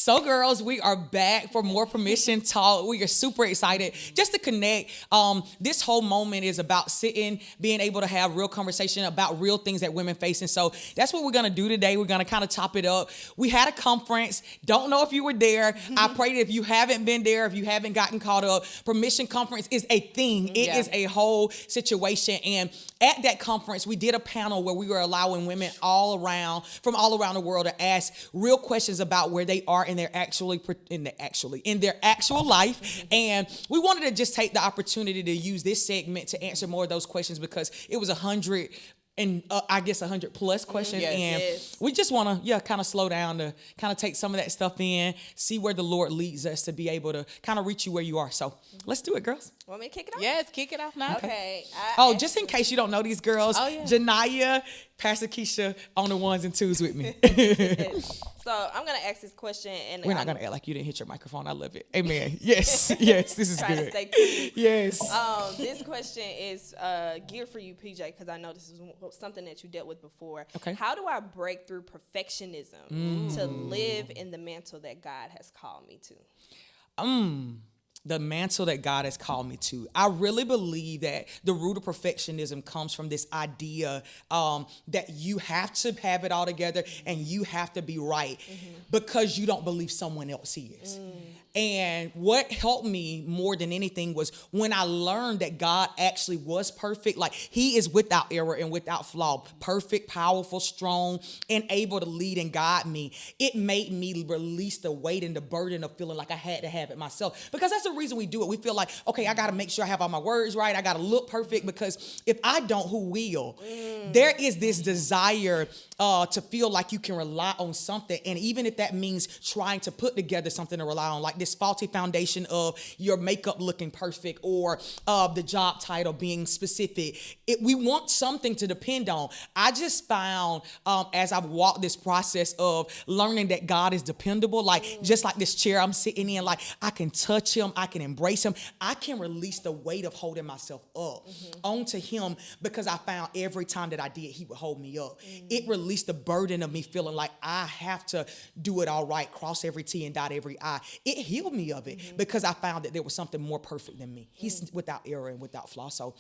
So, girls, we are back for more permission talk. We are super excited just to connect. This whole moment is about sitting, being able to have real conversation about real things that women face. And so that's what we're going to do today. We're going to kind of chop it up. We had a conference. Don't know if you were there. I pray that if you haven't been there, if you haven't gotten caught up, permission conference is a thing. It is a whole situation. And at that conference, we did a panel where we were allowing women from all around the world to ask real questions about where they are in their actual life. And we wanted to just take the opportunity to use this segment to answer more of those questions because it was 100 and I guess 100 plus questions. We just want to, kind of slow down to kind of take some of that stuff in, see where the Lord leads us to be able to kind of reach you where you are. So let's do it, girls. Want me to kick it off? Yes, kick it off now. Okay. Just in case you don't know these girls, Janiyah, Pastor Keisha on the ones and twos with me. So I'm going to ask this question. And we're not going to act like you didn't hit your microphone. I love it. Amen. Yes, this is trying good. To stay cool. Yes. This question is geared for you, PJ, because I know this is something that you dealt with before. Okay. How do I break through perfectionism to live in the mantle that God has called me to? The mantle that God has called me to. I really believe that the root of perfectionism comes from this idea that you have to have it all together and you have to be right because you don't believe someone else is. And what helped me more than anything was when I learned that God actually was perfect. Like he is without error and without flaw, perfect, powerful, strong, and able to lead and guide me. It made me release the weight and the burden of feeling like I had to have it myself. Because that's the reason we do it. We feel like, okay, I got to make sure I have all my words right. I got to look perfect because if I don't, who will? There is this desire to feel like you can rely on something. And even if that means trying to put together something to rely on, like this faulty foundation of your makeup looking perfect or the job title being specific. We want something to depend on. I just found as I've walked this process of learning that God is dependable, like just like this chair I'm sitting in, like I can touch him, I can embrace him, I can release the weight of holding myself up onto him because I found every time that I did, he would hold me up. It released the burden of me feeling like I have to do it all right, cross every T and dot every I. It healed me of it because I found that there was something more perfect than me. He's without error and without flaw. So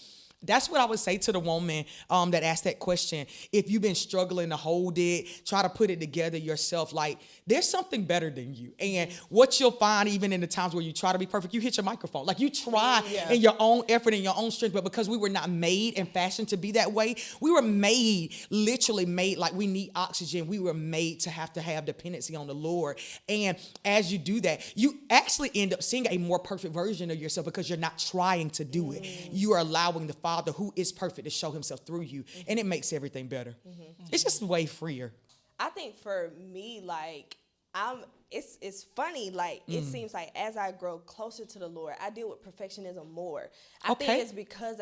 that's what I would say to the woman that asked that question. If you've been struggling to hold it, try to put it together yourself, like there's something better than you. And what you'll find even in the times where you try to be perfect, you hit your microphone. Like you try in your own effort and your own strength, but because we were not made and fashioned to be that way, we were literally made like we need oxygen. We were made to have dependency on the Lord. And as you do that, you actually end up seeing a more perfect version of yourself because you're not trying to do it. You are allowing the Father who is perfect to show himself through you, and it makes everything better. It's just way freer. I think for me, like it's funny, like it seems like as I grow closer to the Lord, I deal with perfectionism more. I think it's because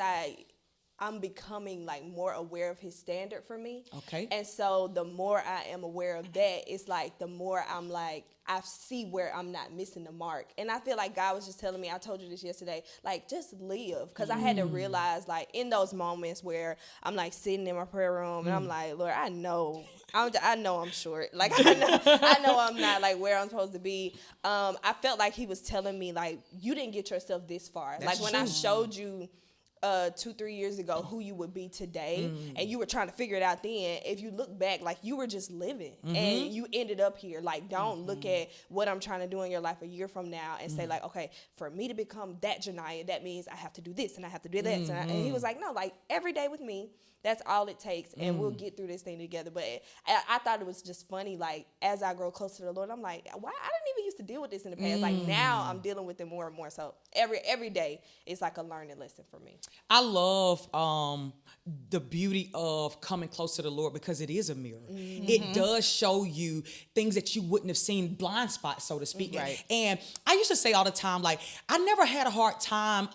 I'm becoming like more aware of his standard for me. Okay. And so the more I am aware of that, it's like the more I'm like, I see where I'm not missing the mark. And I feel like God was just telling me, I told you this yesterday, like just live. Because I had to realize like in those moments where I'm like sitting in my prayer room and I'm like, Lord, I know I'm short. Like I know I'm not like where I'm supposed to be. I felt like he was telling me like, you didn't get yourself this far. That's like when I showed you 2-3 years ago who you would be today and you were trying to figure it out then, if you look back, like you were just living and you ended up here. Like don't look at what I'm trying to do in your life a year from now and say like, okay, for me to become that Janiyah, that means I have to do this and I have to do this. And he was like, no, like every day with me, that's all it takes, and we'll get through this thing together. But I thought it was just funny, like, as I grow closer to the Lord, I'm like, why? I didn't even used to deal with this in the past. Like, now I'm dealing with it more and more. So every day, it's like a learning lesson for me. I love the beauty of coming close to the Lord because it is a mirror. It does show you things that you wouldn't have seen, blind spots, so to speak. Right. And I used to say all the time, like, I never had a hard time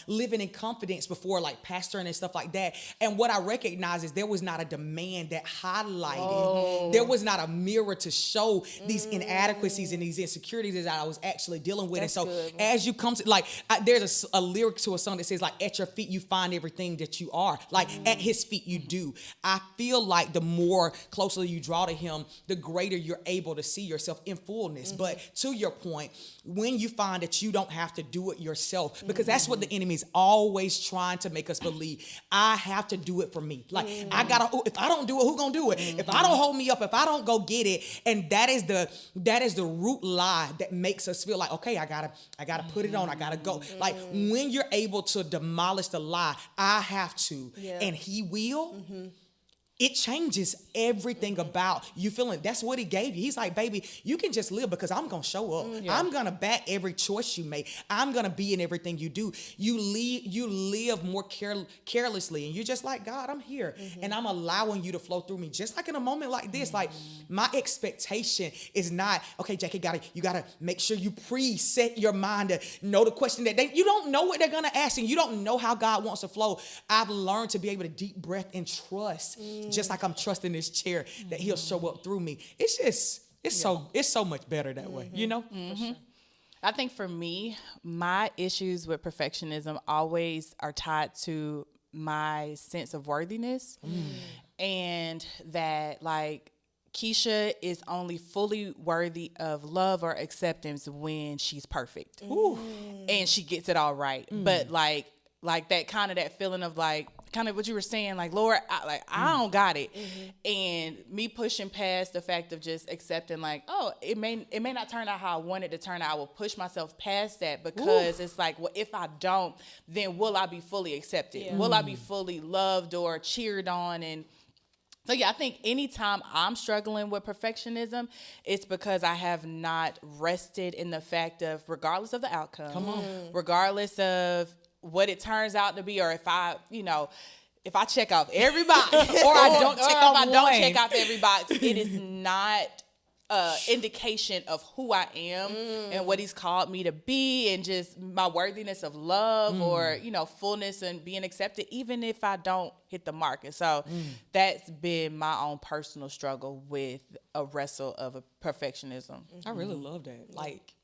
living in confidence before, like, pastoring and stuff like that. And what I recognize is there was not a demand that highlighted. There was not a mirror to show these inadequacies and these insecurities. insecurities that I was actually dealing with. That's and so good. as you come to, like, there's a lyric to a song that says, like, at your feet you find everything that you are. Like, at his feet you do. I feel like the more closely you draw to him, the greater you're able to see yourself in fullness. But to your point, when you find that you don't have to do it yourself, because that's what the enemy is always trying to make us believe. I have to do it for me. Like, I gotta, if I don't do it, who gonna do it? If I don't hold me up, if I don't go get it. And that is the root lie that makes us feel like, okay, I gotta put it on, I gotta go. Like, when you're able to demolish the lie, I have to, and he will. It changes everything about you feeling. That's what he gave you. He's like, baby, you can just live because I'm going to show up. I'm going to back every choice you make. I'm going to be in everything you do. You live more carelessly. And you're just like, God, I'm here. And I'm allowing you to flow through me. Just like in a moment like this, like my expectation is not, okay, Jackie, you got to make sure you preset your mind to know the question that you don't know what they're going to ask and you don't know how God wants to flow. I've learned to be able to deep breath and trust. Just like I'm trusting this chair that he'll show up through me. It's so much better that way, you know? Sure. I think for me, my issues with perfectionism always are tied to my sense of worthiness and that, like, Keisha is only fully worthy of love or acceptance when she's perfect. And she gets it all right. But like that kind of that feeling of like, kind of what you were saying, like, Lord, I don't got it. And me pushing past the fact of just accepting, like, oh, it may not turn out how I want it to turn out. I will push myself past that because it's like, well, if I don't, then will I be fully accepted? Yeah. Will I be fully loved or cheered on? And so, yeah, I think anytime I'm struggling with perfectionism, it's because I have not rested in the fact of, regardless of the outcome, regardless of what it turns out to be, or if I check off every box, or I don't check off every box, it is not indication of who I am and what he's called me to be, and just my worthiness of love or fullness and being accepted, even if I don't hit the mark. And so that's been my own personal struggle with a wrestle of a perfectionism. I really love that. Like,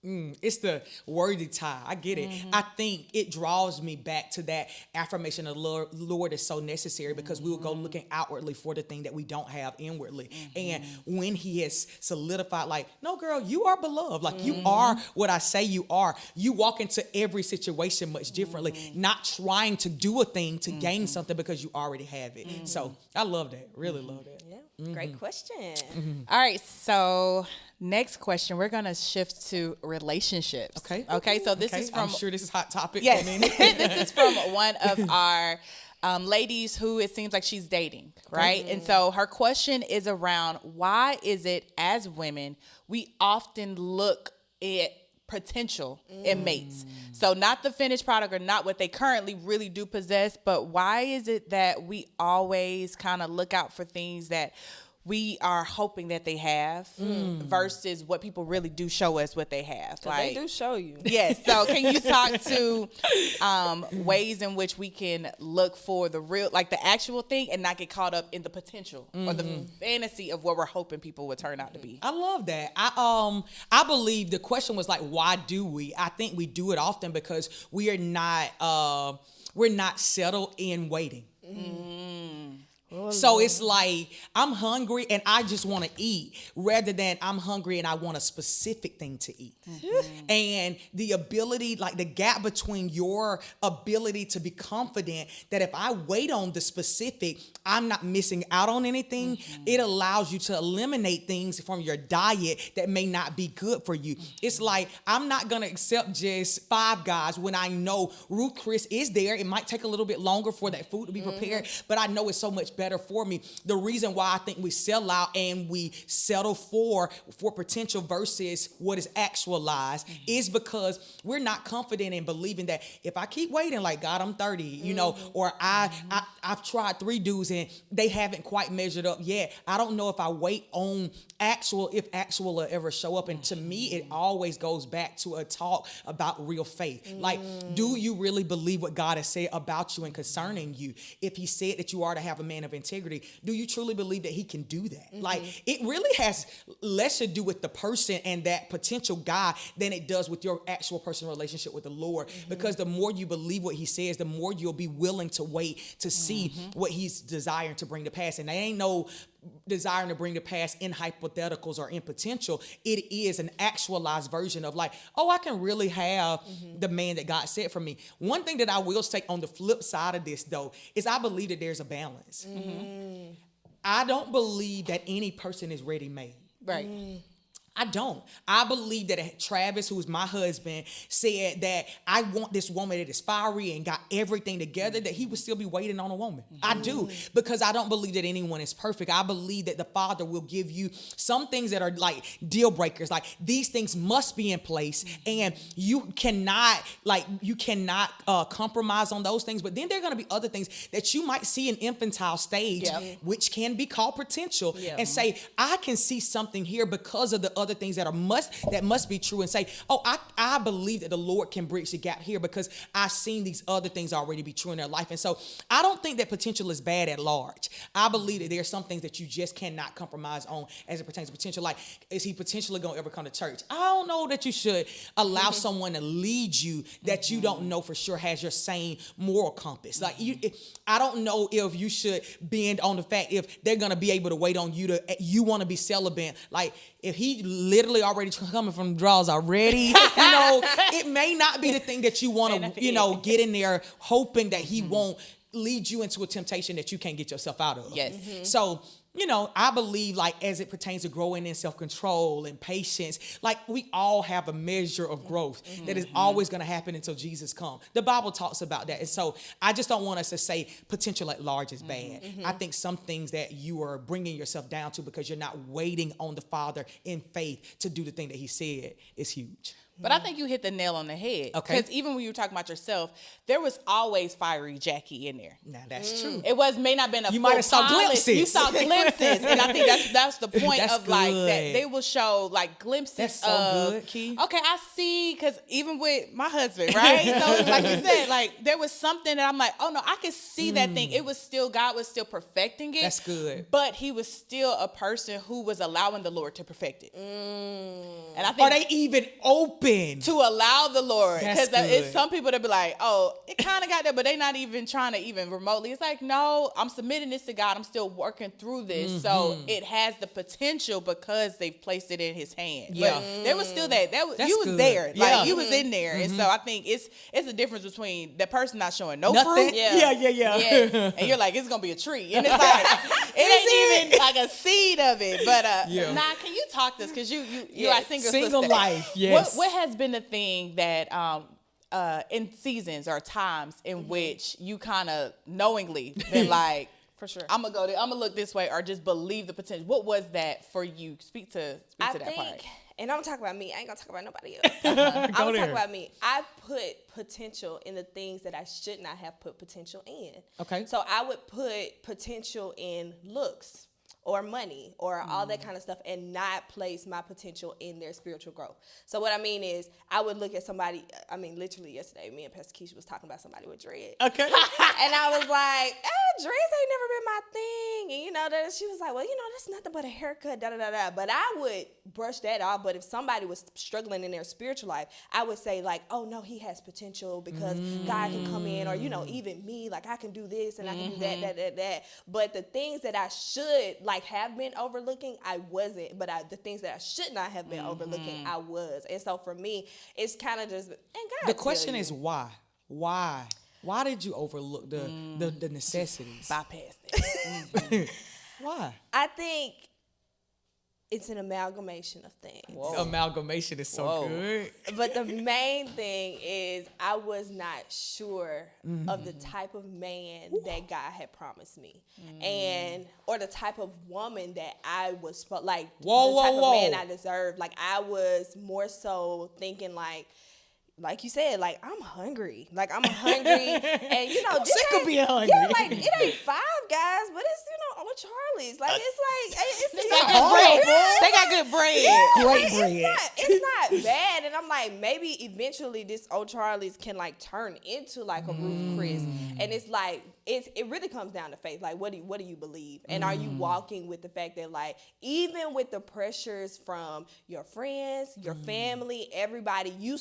it's the worthy tie. I get it. I think it draws me back to that affirmation of the Lord is so necessary, because we will go looking outwardly for the thing that we don't have inwardly. And when he has solidified, like, no, girl, you are beloved. Like, you are what I say you are. You walk into every situation much differently, not trying to do a thing to gain something because you already have it. So I love that. Really love that. Yeah. Great question. All right. So next question, we're going to shift to relationships. Okay. So this is from, I'm sure this is hot topic. Yes. This is from one of our ladies who it seems like she's dating. Right. And so her question is around, why is it as women, we often look at potential in mates? So not the finished product or not what they currently really do possess, but why is it that we always kind of look out for things that we are hoping that they have versus what people really do show us what they have? Like, they do show you. Yes. So can you talk to ways in which we can look for the real, like the actual thing, and not get caught up in the potential or the fantasy of what we're hoping people would turn out to be? I love that. I believe the question was like, why do we? I think we do it often because we're not settled in waiting. So it's like, I'm hungry and I just want to eat, rather than I'm hungry and I want a specific thing to eat. And the ability, like the gap between your ability to be confident that if I wait on the specific, I'm not missing out on anything. It allows you to eliminate things from your diet that may not be good for you. It's like, I'm not going to accept just Five Guys when I know Ruth Chris is there. It might take a little bit longer for that food to be prepared, but I know it's so much better for me. The reason why I think we sell out and we settle for potential versus what is actualized is because we're not confident in believing that if I keep waiting, like, God, I'm 30, or I've tried 3 dudes and they haven't quite measured up yet. I don't know if I wait on actual will ever show up. And to me, it always goes back to a talk about real faith. Like, do you really believe what God has said about you and concerning you? If he said that you are to have a man of of integrity, do you truly believe that he can do that? Like, it really has less to do with the person and that potential guy than it does with your actual personal relationship with the Lord. Because the more you believe what he says, the more you'll be willing to wait to see what he's desiring to bring to pass. And there ain't no desiring to bring to pass in hypotheticals or in potential. It is an actualized version of like, oh, I can really have the man that God set for me. One thing that I will say on the flip side of this, though, is I believe that there's a balance. I don't believe that any person is ready-made. Right. I don't. I believe that Travis, who's my husband, said that I want this woman that is fiery and got everything together, that he would still be waiting on a woman. I do, because I don't believe that anyone is perfect. I believe that the Father will give you some things that are like deal breakers. Like, these things must be in place, and you cannot compromise on those things. But then there are going to be other things that you might see in infantile stage, which can be called potential, and say, I can see something here because of the other things that must be true, and say, oh, I believe that the Lord can bridge the gap here because I've seen these other things already be true in their life. And so I don't think that potential is bad at large. I believe that there are some things that you just cannot compromise on as it pertains to potential. Like, is he potentially going to ever come to church? I don't know that you should allow someone to lead you that you don't know for sure has your same moral compass. Like, I don't know if you should bend on the fact if they're going to be able to wait on you you want to be celibate. Like, if he literally already coming from the draws already, it may not be the thing that you want to, get in there hoping that he won't lead you into a temptation that you can't get yourself out of. Yes. So, I believe, like, as it pertains to growing in self-control and patience, like, we all have a measure of growth that is always going to happen until Jesus comes. The Bible talks about that. And so I just don't want us to say potential at large is bad. I think some things that you are bringing yourself down to because you're not waiting on the Father in faith to do the thing that he said is huge. But I think you hit the nail on the head. Okay. Because even when you were talking about yourself, there was always fiery Jackie in there. Now, that's true. It may not have been a You full might have saw polish. glimpses. You saw glimpses. And I think that's the point That's of like good. that they will show like glimpses That's so of, good, Key. okay, I see, because even with my husband, right? So like you said, like there was something that I'm like, oh no, I could see that thing. It was still, God was still perfecting it. That's good. But he was still a person who was allowing the Lord to perfect it. And I think Are they even open? to allow the Lord, That's because it's good. some people that be like, oh, it kind of got there, but they not even trying to even remotely. It's like, no, I'm submitting this to God. I'm still working through this, so it has the potential because they've placed it in His hand. Yeah. But there was still that That's you was good. there, Yeah. like you was in there, and so I think it's a difference between that person not showing no Nothing. fruit, Yeah. yes, and you're like, it's gonna be a tree, and it's like it ain't even like a seed of it. But nah, can you talk this, because you are single sister. life. Yes. What has been the thing that in seasons or times in which you kind of knowingly been like, For sure. I'm gonna go there, I'm gonna look this way, or just believe the potential? What was that for you? Speak to that part. And I'm gonna talk about me. I ain't gonna talk about nobody else. I'm gonna there. talk about me. I put potential in the things that I should not have put potential in. Okay. So I would put potential in looks or money or all that kind of stuff, and not place my potential in their spiritual growth. So what I mean is, I would look at somebody, literally yesterday, me and Pastor Keisha was talking about somebody with dread. Okay. And I was like, dreads ain't never been my thing. And she was like, well, that's nothing but a haircut, da-da-da-da. But I would brush that off. But if somebody was struggling in their spiritual life, I would say like, oh no, he has potential because God can come in, or, even me, like I can do this and I can do that. But the things that I should have been overlooking, I wasn't. But the things that I should not have been overlooking, I was. And so for me, it's kind of just, and God. The question is why? Why? Why did you overlook the necessities? Bypass it. Why? I think it's an amalgamation of things. Whoa. Amalgamation is so good. But the main thing is, I was not sure of the type of man that God had promised me, or the type of woman that I was the type of man I deserved. Like, I was more so thinking like you said, I'm hungry. I'm hungry, and I'm sick of being hungry. Yeah, it ain't Five Guys, but it's with Charlie's. They got good bread. Yeah, Great bread. It's not bad, and I'm like, maybe eventually this old Charlie's can turn into a Ruth Chris, and it's it really comes down to faith. Like, what do you believe? And are you walking with the fact that, like, even with the pressures from your friends, your family, everybody, you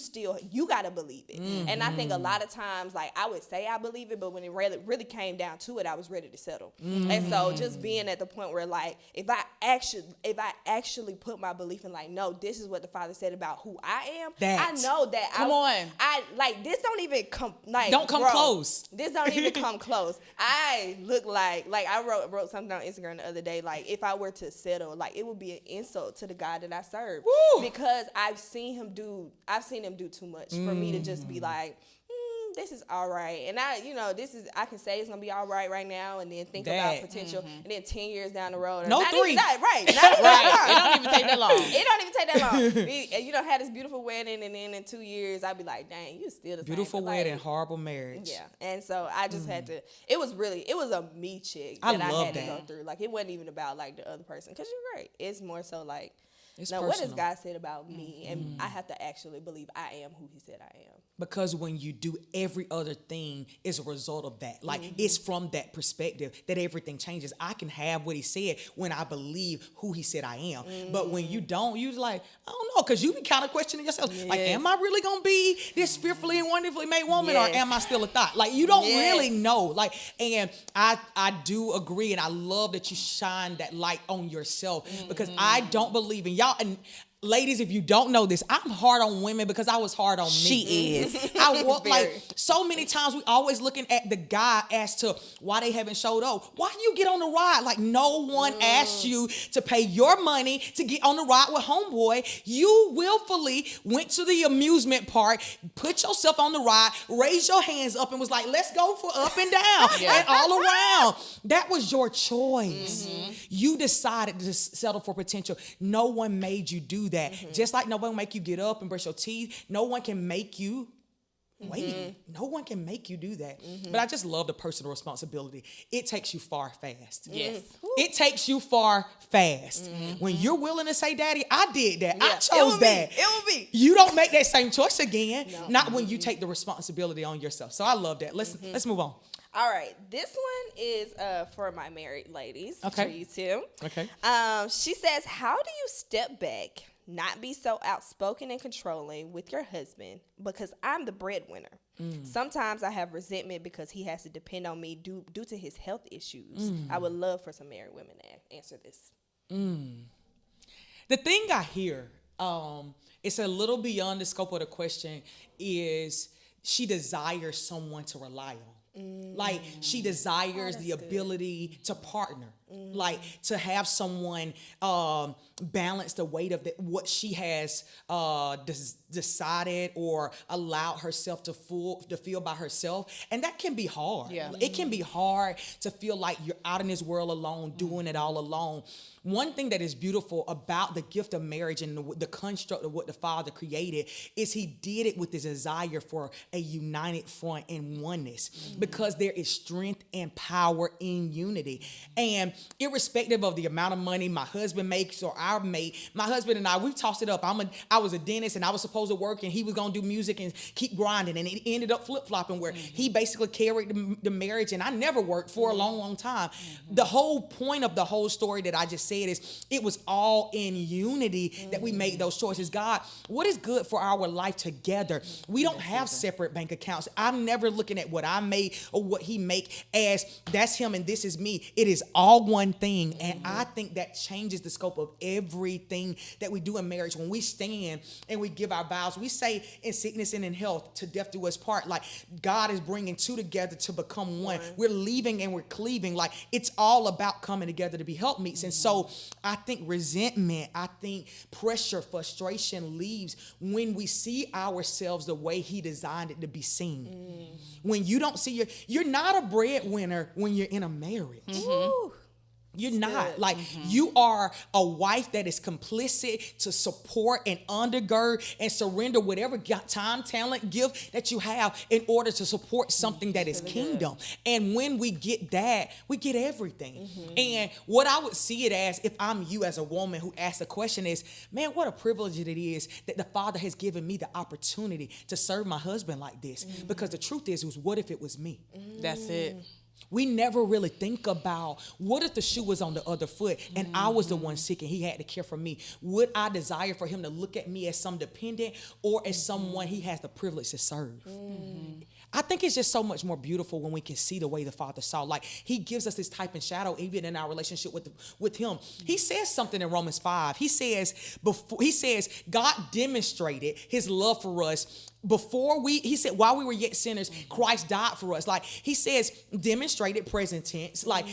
got to believe it. And I think a lot of times, like, I would say I believe it, but when it really came down to it, I was ready to settle. And so just being at the point where, like, if I actually put my belief in, like, no, this is what the Father said about who I am, I know that I like, this don't even come, like, don't come close. This don't even come close. I look like I wrote something on Instagram the other day, like, if I were to settle, like, it would be an insult to the God that I serve. Woo! Because I've seen him do too much for me to just be like, this is all right. And I can say it's going to be all right now, and then think about potential, and then 10 years down the road. No, 3. Not right. It don't even take that long. It don't even take that long. And, had this beautiful wedding, and then in 2 years, I'd be like, dang, you still the beautiful same. wedding, horrible marriage. Yeah. And so I just had to, it was a me check that I had to go through. Like, it wasn't even about, like, the other person. Because you're right. It's more so, like, what has God said about me? And I have to actually believe I am who he said I am. Because when you do, every other thing is a result of that. Like, it's from that perspective that everything changes. I can have what he said when I believe who he said I am. But when you don't, you're like, I don't know, because you be kind of questioning yourself. Yes. Like, am I really going to be this fearfully and wonderfully made woman, or am I still a thought? Like, you don't really know. Like, and I do agree, and I love that you shine that light on yourself, because I don't believe in y'all. And ladies, if you don't know this, I'm hard on women because I was hard on me. She is. I walk like so many times. We always looking at the guy as to why they haven't showed up. Why you get on the ride? Like, no one asked you to pay your money to get on the ride with homeboy. You willfully went to the amusement park, put yourself on the ride, raised your hands up, and was like, let's go for up and down and all around. That was your choice. You decided to settle for potential. No one made you do that. Just like no one make you get up and brush your teeth. No one can make you wait. No one can make you do that. But I just love the personal responsibility. It takes you far fast. Yes. It takes you far fast. When you're willing to say, Daddy, I did that. I chose that. It will be. You don't make that same choice again. No. Not when you take the responsibility on yourself. So I love that. Let's move on. All right. This one is for my married ladies. Okay. For you too. Okay. She says, how do you step back, not be so outspoken and controlling with your husband, because I'm the breadwinner? Sometimes I have resentment because he has to depend on me due to his health issues. I would love for some married women to answer this. The thing I hear, it's a little beyond the scope of the question, is she desires someone to rely on. Like, she desires the ability to partner, like to have someone balance the weight of what she has decided or allowed herself to feel by herself. And that can be hard. It can be hard to feel like you're out in this world alone, doing it all alone. One thing that is beautiful about the gift of marriage and the construct of what the Father created is he did it with this desire for a united front and oneness, because there is strength and power in unity. And irrespective of the amount of money my husband makes or I make, my husband and I, we've tossed it up. I was a dentist and I was supposed to work, and he was going to do music and keep grinding. And it ended up flip-flopping where he basically carried the marriage, and I never worked for a long, long time. The whole point of the whole story that I just said is it was all in unity that we made those choices. God, what is good for our life together? We don't have separate bank accounts. I'm never looking at what I made or what he make as that's him and this is me. It is all one thing. And I think that changes the scope of everything that we do in marriage. When we stand and we give our vows, we say in sickness and in health, to death do us part. Like, God is bringing two together to become one. We're leaving and we're cleaving. Like, it's all about coming together to be helpmeets. And so I think resentment, I think pressure, frustration leaves when we see ourselves the way he designed it to be seen. When you don't see you're not a breadwinner when you're in a marriage. You're not. Like, you are a wife that is complicit to support and undergird and surrender whatever time, talent, gift that you have in order to support something that is kingdom. And when we get that, we get everything. And what I would see it as, if I'm you as a woman who asks the question, is, man, what a privilege it is that the Father has given me the opportunity to serve my husband like this. Because the truth is, what if it was me? That's it. We never really think about, what if the shoe was on the other foot and I was the one sick and he had to care for me? Would I desire for him to look at me as some dependent or as someone he has the privilege to serve? I think it's just so much more beautiful when we can see the way the Father saw. Like, he gives us this type and shadow even in our relationship with him. He says something in Romans 5. He says God demonstrated his love for us he said, while we were yet sinners, Christ died for us. Like, he says, demonstrated present tense, like,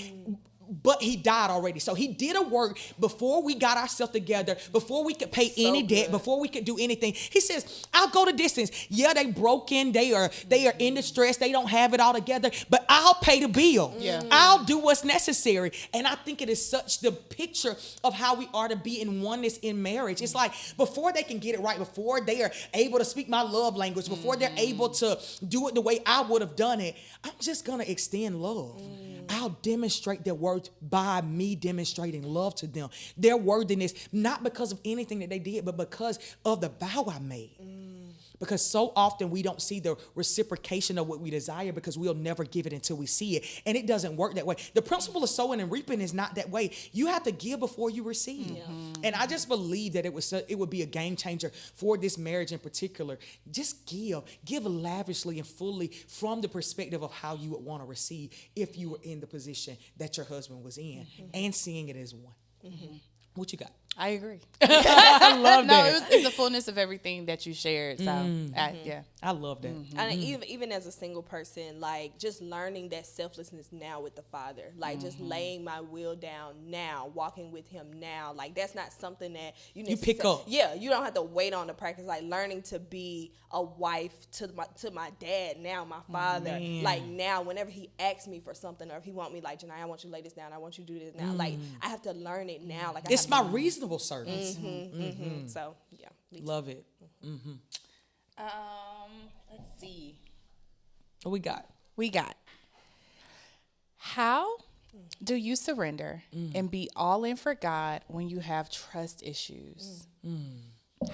but he died already. So he did a work before we got ourselves together, before we could pay any debt, before we could do anything. He says, I'll go the distance. Yeah, they broken. They are in distress. They don't have it all together, but I'll pay the bill. Yeah. I'll do what's necessary. And I think it is such the picture of how we are to be in oneness in marriage. It's like, before they can get it right, before they are able to speak my love language, before they're able to do it the way I would have done it, I'm just going to extend love. I'll demonstrate their worth by me demonstrating love to them. Their worthiness, not because of anything that they did, but because of the vow I made. Because so often we don't see the reciprocation of what we desire because we'll never give it until we see it. And it doesn't work that way. The principle of sowing and reaping is not that way. You have to give before you receive. And I just believe that it would be a game changer for this marriage in particular. Just give lavishly and fully from the perspective of how you would want to receive if you were in the position that your husband was in, and seeing it as one. What you got? I agree. I love that. It's the fullness of everything that you shared. So, yeah. I love that. And even as a single person, like, just learning that selflessness now with the Father, like, just laying my will down now, walking with him now, like, that's not something that you pick up. Yeah, you don't have to wait on the practice. Like, learning to be a wife to my dad now, my father. Like, now, whenever he asks me for something, or if he want me, like, Janai, I want you to lay this down, I want you to do this now. Like, I have to learn it now. Like, it's my reasonable service. So yeah, love it. Let's see. What we got. How do you surrender and be all in for God when you have trust issues?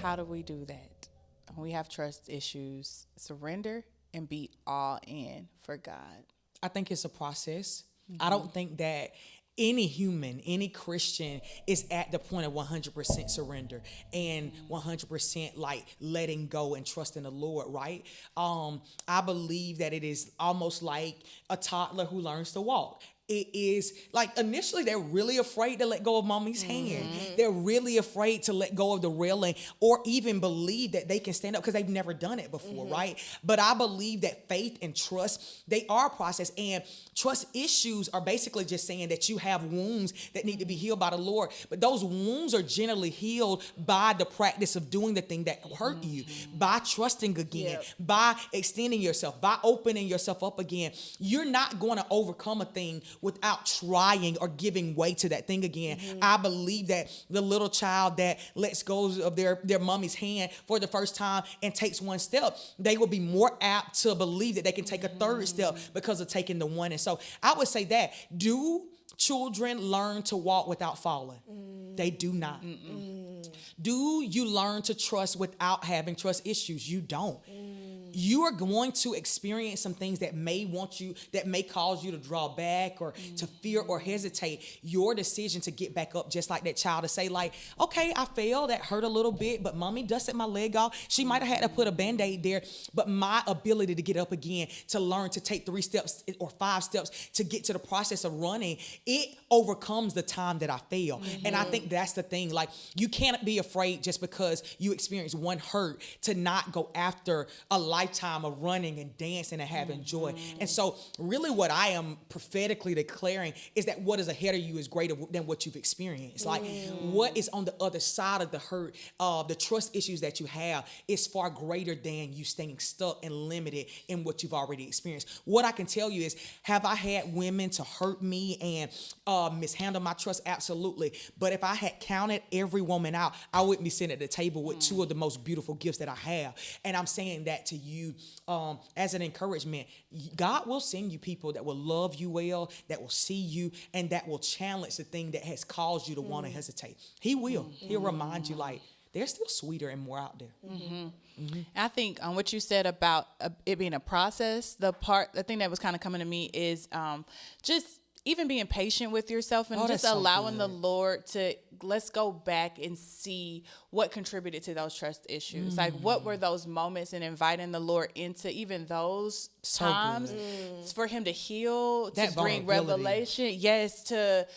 How do we do that? When we have trust issues, surrender and be all in for God. I think it's a process. I don't think that any human, any Christian is at the point of 100% surrender and 100% like letting go and trusting the Lord, right? I believe that it is almost like a toddler who learns to walk. It is like, initially they're really afraid to let go of mommy's hand. They're really afraid to let go of the railing or even believe that they can stand up because they've never done it before, right? But I believe that faith and trust, they are a process, and trust issues are basically just saying that you have wounds that need to be healed by the Lord. But those wounds are generally healed by the practice of doing the thing that hurt you, by trusting again, by extending yourself, by opening yourself up again. You're not going to overcome a thing without trying or giving way to that thing again. I believe that the little child that lets go of their mommy's hand for the first time and takes one step, they will be more apt to believe that they can take a third step because of taking the one. And so I would say that, do children learn to walk without falling? They do not. Do you learn to trust without having trust issues? You don't. You are going to experience some things that may cause you to draw back or to fear or hesitate. Your decision to get back up, just like that child, to say like, okay, I fell, that hurt a little bit, but mommy dusted my leg off. She might have had to put a Band-Aid there, but my ability to get up again, to learn to take 3 steps or 5 steps to get to the process of running, it overcomes the time that I fail. And I think that's the thing. Like, you can't be afraid just because you experience one hurt to not go after a lifetime of running and dancing and having joy. And so really what I am prophetically declaring is that what is ahead of you is greater than what you've experienced. Like, what is on the other side of the hurt, the trust issues that you have, is far greater than you staying stuck and limited in what you've already experienced. What I can tell you is, have I had women to hurt me and mishandle my trust? Absolutely. But if I had counted every woman out, I wouldn't be sitting at the table with 2 of the most beautiful gifts that I have. And I'm saying that to you as an encouragement. God will send you people that will love you well, that will see you, and that will challenge the thing that has caused you to want to hesitate. He will. He'll remind you, like, they're still sweeter and more out there. I think on what you said about it being a process, the thing that was kind of coming to me is just even being patient with yourself and just allowing the Lord to, let's go back and see what contributed to those trust issues. Like, what were those moments, and inviting the Lord into even those times for him to heal, That to bring revelation. Yes, to,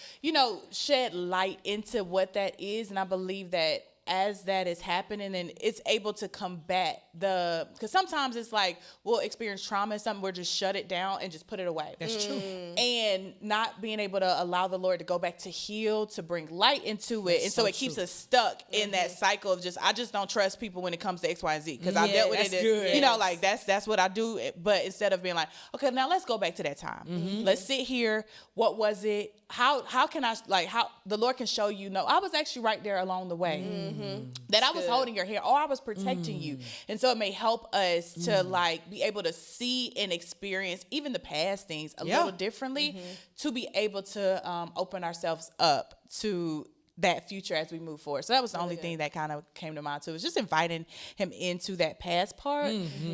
shed light into what that is. And I believe that as that is happening, and it's able to combat because sometimes it's like we'll experience trauma and something, we'll just shut it down and just put it away. That's true. And not being able to allow the Lord to go back to heal, to bring light into it. And so it keeps us stuck in that cycle of I just don't trust people when it comes to X, Y, and Z. Because I dealt with it. Good. Like that's what I do. But instead of being like, okay, now let's go back to that time. Let's sit here. What was it? How can I, how the Lord can show you, no, I was actually right there along the way. That I was holding your hand, or I was protecting you. And so it may help us to be able to see and experience even the past things a little differently, to be able to open ourselves up to that future as we move forward. So that was the only thing that kind of came to mind too, was just inviting him into that past part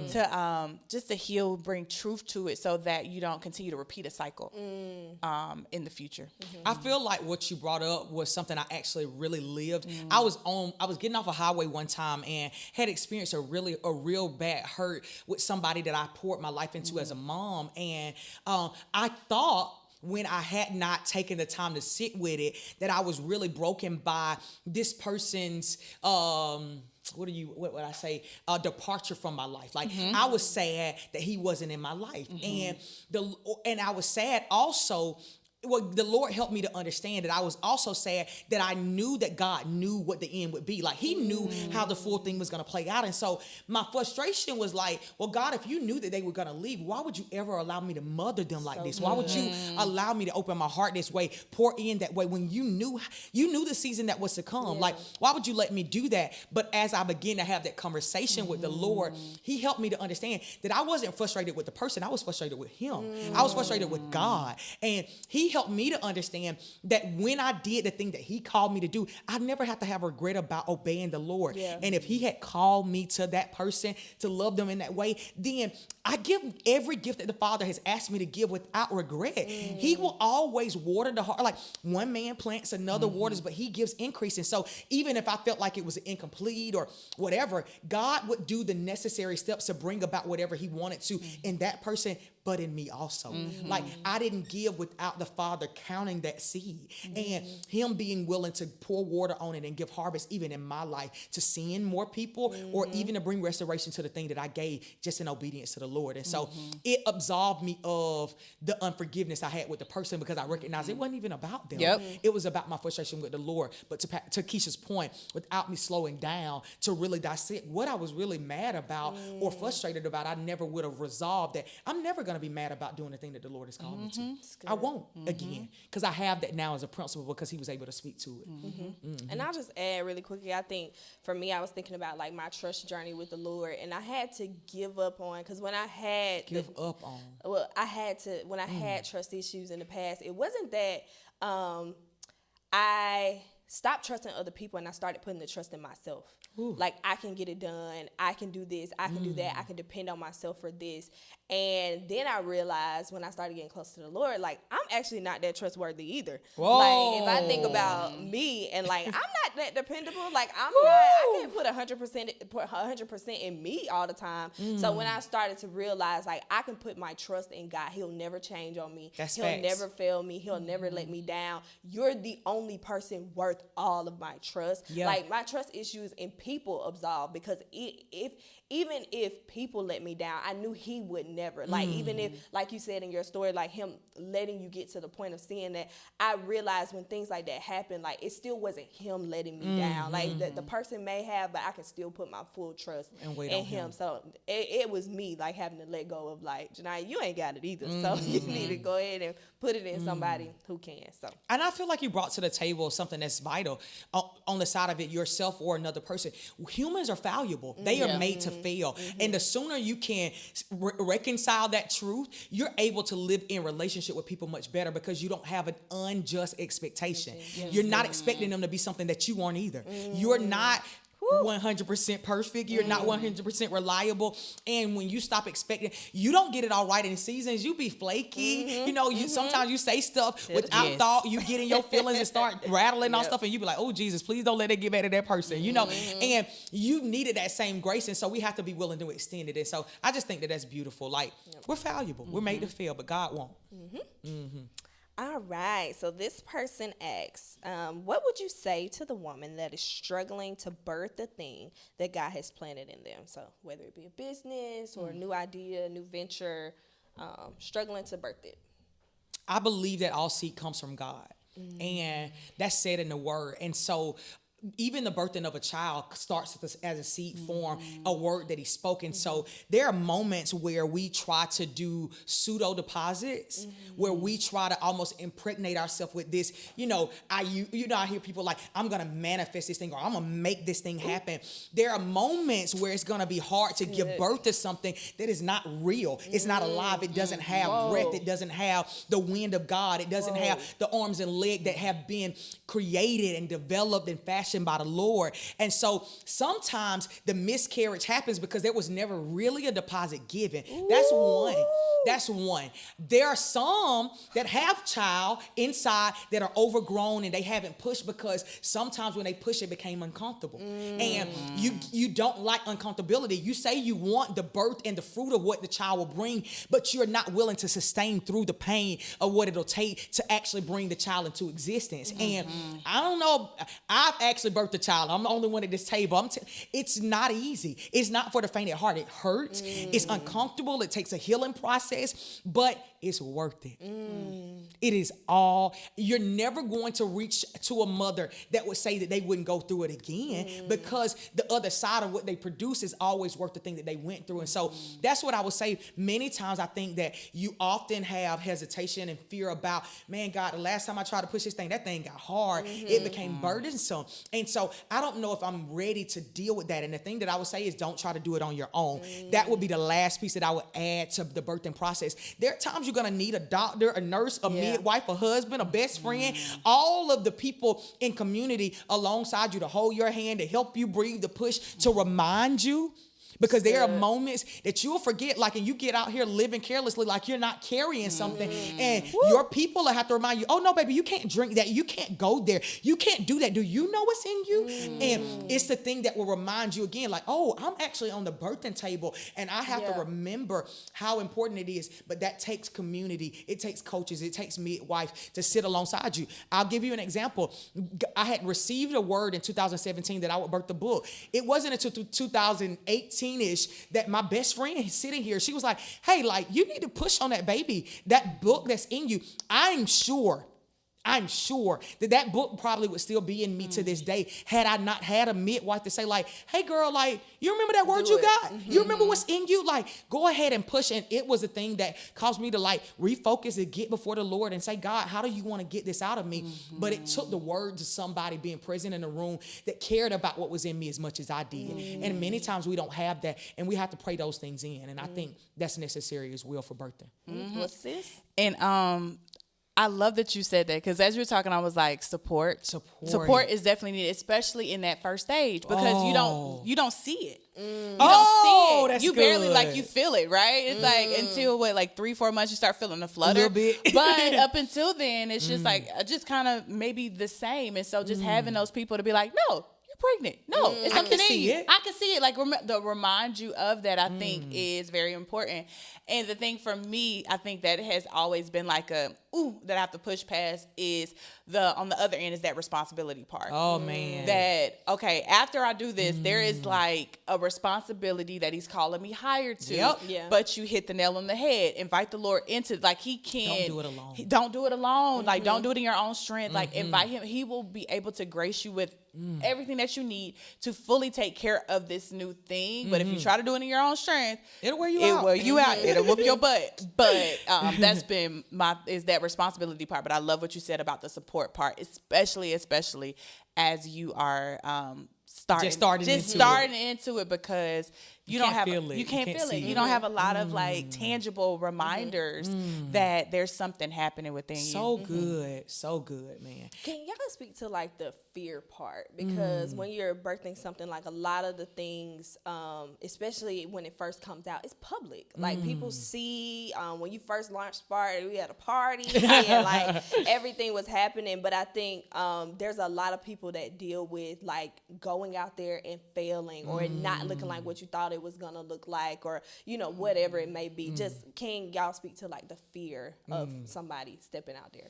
to just to heal, bring truth to it, so that you don't continue to repeat a cycle in the future. I feel like what you brought up was something I actually really lived. I was getting off a highway one time and had experienced a real bad hurt with somebody that I poured my life into as a mom. And I thought, when I had not taken the time to sit with it, that I was really broken by this person's departure from my life. Like, I was sad that he wasn't in my life. And I was sad also. Well, the Lord helped me to understand that I was also sad that I knew that God knew what the end would be. Like, he knew how the full thing was going to play out. And so my frustration was like, well, God, if you knew that they were going to leave, why would you ever allow me to mother them like this? Why would you allow me to open my heart this way, pour in that way, when you knew the season that was to come? Like, why would you let me do that? But as I began to have that conversation with the Lord, he helped me to understand that I wasn't frustrated with the person. I was frustrated with him. I was frustrated with God. And he helped me to understand that when I did the thing that he called me to do, I never have to have regret about obeying the Lord. And if he had called me to that person to love them in that way, then I give every gift that the Father has asked me to give without regret. He will always water the heart. Like, one man plants, another waters, but he gives increase. And so even if I felt like it was incomplete or whatever, God would do the necessary steps to bring about whatever he wanted to in that person, but in me also. Like, I didn't give without the Father counting that seed, and him being willing to pour water on it and give harvest even in my life, to send more people or even to bring restoration to the thing that I gave just in obedience to the Lord. And so it absolved me of the unforgiveness I had with the person, because I recognized it wasn't even about them. It was about my frustration with the Lord. But to Keisha's point, without me slowing down to really dissect what I was really mad about or frustrated about, I never would have resolved that. I'm never going to be mad about doing the thing that the Lord has called me to. I won't again, because I have that now as a principle, because he was able to speak to it. And I'll just add really quickly, I think for me, I was thinking about like my trust journey with the Lord, and I had to give up on, because when I had when I had trust issues in the past, it wasn't that I stopped trusting other people and I started putting the trust in myself. Like, I can get it done. I can do this. I can do that. I can depend on myself for this. And then I realized, when I started getting close to the Lord, like, I'm actually not that trustworthy either. Like, if I think about me, and like, I'm not that dependable. Like, I can't put 100% in me all the time. So when I started to realize, like, I can put my trust in God, he'll never change on me. He'll never fail me. He'll never let me down. You're the only person worth all of my trust. Like, my trust issues in people absolved, because even if people let me down, I knew he would never. Like, even if, like you said in your story, like him letting you get to the point of seeing that, I realized when things like that happen, like, it still wasn't him letting me down. Like, the person may have, but I can still put my full trust in him. So it was me, like, having to let go of, like, Janiyah, you ain't got it either. So you need to go ahead and put it in somebody who can. So, and I feel like you brought to the table something that's vital on the side of it, yourself or another person. Humans are fallible. They are made to fail. And the sooner you can reconcile that truth, you're able to live in relationship with people much better, because you don't have an unjust expectation. You're not expecting them to be something that you aren't either. You're not 100% perfect. You're not 100% reliable. And when you stop expecting, you don't get it all right in seasons. You be flaky. You know, you sometimes you say stuff without thought. You get in your feelings and start rattling on stuff, and you be like, oh, Jesus, please don't let it get mad at that person, you know? And you needed that same grace, and so we have to be willing to extend it. And so I just think that that's beautiful. Like, we're fallible. We're made to fail, but God won't. All right. So this person asks, what would you say to the woman that is struggling to birth the thing that God has planted in them? So whether it be a business or a new idea, a new venture, struggling to birth it. I believe that all seed comes from God. And that's said in the word. And so even the birthing of a child starts as a seed form, a word that he's spoken. So there are moments where we try to do pseudo deposits, where we try to almost impregnate ourselves with this. You know, I hear people like, I'm going to manifest this thing, or I'm going to make this thing happen. There are moments where it's going to be hard to give birth to something that is not real. It's not alive. It doesn't have breath. It doesn't have the wind of God. It doesn't have the arms and legs that have been created and developed and fashioned by the Lord. And so sometimes the miscarriage happens because there was never really a deposit given. That's one. There are some that have child inside that are overgrown and they haven't pushed because sometimes when they push, it became uncomfortable. And you don't like uncomfortability. You say you want the birth and the fruit of what the child will bring, but you're not willing to sustain through the pain of what it'll take to actually bring the child into existence. And I don't know, I've actually birthed a child. I'm the only one at this table. It's not easy. It's not for the faint at heart. It hurts. It's uncomfortable. It takes a healing process, but it's worth it. It is all. You're never going to reach to a mother that would say that they wouldn't go through it again, because the other side of what they produce is always worth the thing that they went through. And so that's what I would say. Many times I think that you often have hesitation and fear about, man, God, the last time I tried to push this thing, that thing got hard. It became burdensome. And so I don't know if I'm ready to deal with that. And the thing that I would say is don't try to do it on your own. That would be the last piece that I would add to the birthing process. There are times you're going to need a doctor, a nurse, a midwife, a husband, a best friend, all of the people in community alongside you to hold your hand, to help you breathe, to push, to remind you. Because there are moments that you'll forget, like, and you get out here living carelessly, like you're not carrying something. And your people will have to remind you, oh, no, baby, you can't drink that. You can't go there. You can't do that. Do you know what's in you? And it's the thing that will remind you again, like, oh, I'm actually on the birthing table. And I have to remember how important it is. But that takes community. It takes coaches. It takes midwife to sit alongside you. I'll give you an example. I had received a word in 2017 that I would birth the book. It wasn't until 2018 that my best friend sitting here, she was like, hey, like, you need to push on that baby, that book that's in you. I'm sure that book probably would still be in me to this day had I not had a midwife to say, like, hey, girl, like, you remember that word you got? You remember what's in you? Like, go ahead and push. And it was a thing that caused me to, like, refocus and get before the Lord and say, God, how do you want to get this out of me? But it took the word to somebody being present in the room that cared about what was in me as much as I did. And many times we don't have that, and we have to pray those things in. And I think that's necessary as well for birthing. What's this? And I love that you said that, because as you were talking, I was like, support is definitely needed, especially in that first stage, because you don't see it. You don't see it. That's you barely, like, you feel it, right? It's like until like 3-4 months you start feeling the flutter. A little bit. But up until then, it's just like just kind of maybe the same. And so just having those people to be like, no, pregnant. No, it's something in you. I can see it. Like, to remind you of that, I think is very important. And the thing for me, I think that has always been like that I have to push past is on the other end is that responsibility part. Oh, man. That, okay, after I do this, there is like a responsibility that he's calling me higher to. Yep. Yeah. But you hit the nail on the head. Invite the Lord into, like, he can. Don't do it alone. Don't do it alone. Like, don't do it in your own strength. Like, invite him. He will be able to grace you with everything that you need to fully take care of this new thing. But if you try to do it in your own strength, it'll wear you out. It'll whoop your butt. But that's been that responsibility part. But I love what you said about the support part, especially as you are starting into it, because you don't have feel it. You can't feel it. see You don't have a lot of like tangible reminders that there's something happening within you. So good. So good, man. Can y'all speak to like the fear part? Because when you're birthing something, like a lot of the things, especially when it first comes out, it's public. Like people see when you first launched Spark, we had a party and like everything was happening. But I think there's a lot of people that deal with like going out there and failing or it not looking like what you thought it was gonna look like, or you know, whatever it may be. Just can y'all speak to like the fear of somebody stepping out there?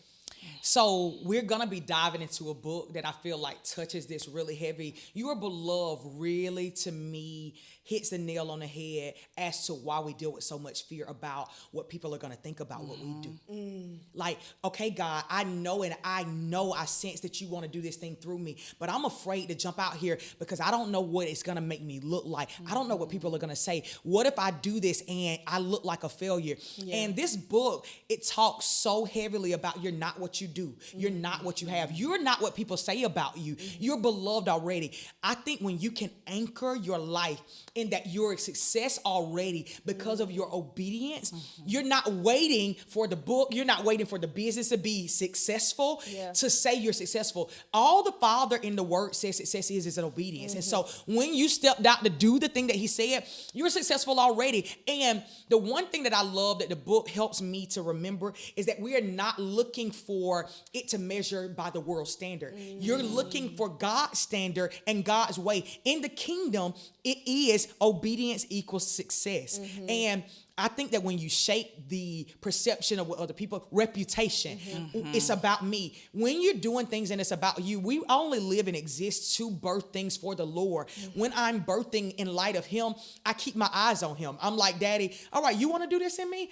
So we're going to be diving into a book that I feel like touches this really heavy. You Are Beloved really, to me, hits the nail on the head as to why we deal with so much fear about what people are going to think about what we do. Like, okay, God, I know I sense that you want to do this thing through me, but I'm afraid to jump out here because I don't know what it's going to make me look like. I don't know what people are going to say. What if I do this and I look like a failure? Yeah. And this book, it talks so heavily about you're not what you do. You're not what you have. You're not what people say about you. You're beloved already. I think when you can anchor your life in that you're a success already because of your obedience, you're not waiting for the book. You're not waiting for the business to be successful to say you're successful. All the Father in the Word says success is an obedience. And so when you stepped out to do the thing that he said, you're successful already. And the one thing that I love that the book helps me to remember is that we are not looking for it to measure by the world standard. You're looking for God's standard and God's way. In the kingdom, it is obedience equals success. And I think that when you shape the perception of what other people, reputation, it's about me. When you're doing things and it's about you, we only live and exist to birth things for the Lord. When I'm birthing in light of him, I keep my eyes on him. I'm like, Daddy, all right, you want to do this in me?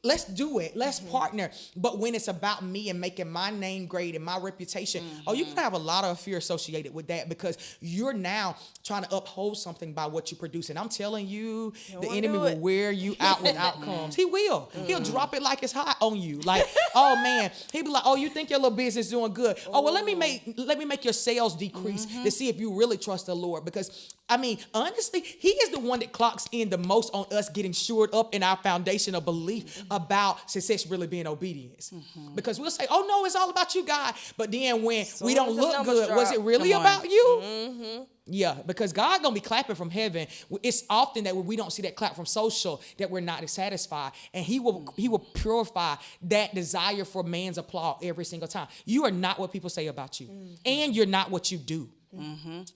Let's do it. Let's partner. But when it's about me and making my name great and my reputation, you're going to have a lot of fear associated with that because you're now trying to uphold something by what you produce. And I'm telling you, the enemy will wear you out with outcomes. He will. He'll drop it like it's hot on you. Like, oh man, he'll be like, oh, you think your little business doing good? Oh, well, let me make your sales decrease to see if you really trust the Lord. Because I mean, honestly, he is the one that clocks in the most on us getting shored up in our foundation of belief about success really being obedience. Because we'll say, oh no, it's all about you, God. But then when we don't look good, was it really about you? Yeah, because God gonna be clapping from heaven. It's often that when we don't see that clap from social, that we're not satisfied, and He will purify that desire for man's applause every single time. You are not what people say about you, and you're not what you do.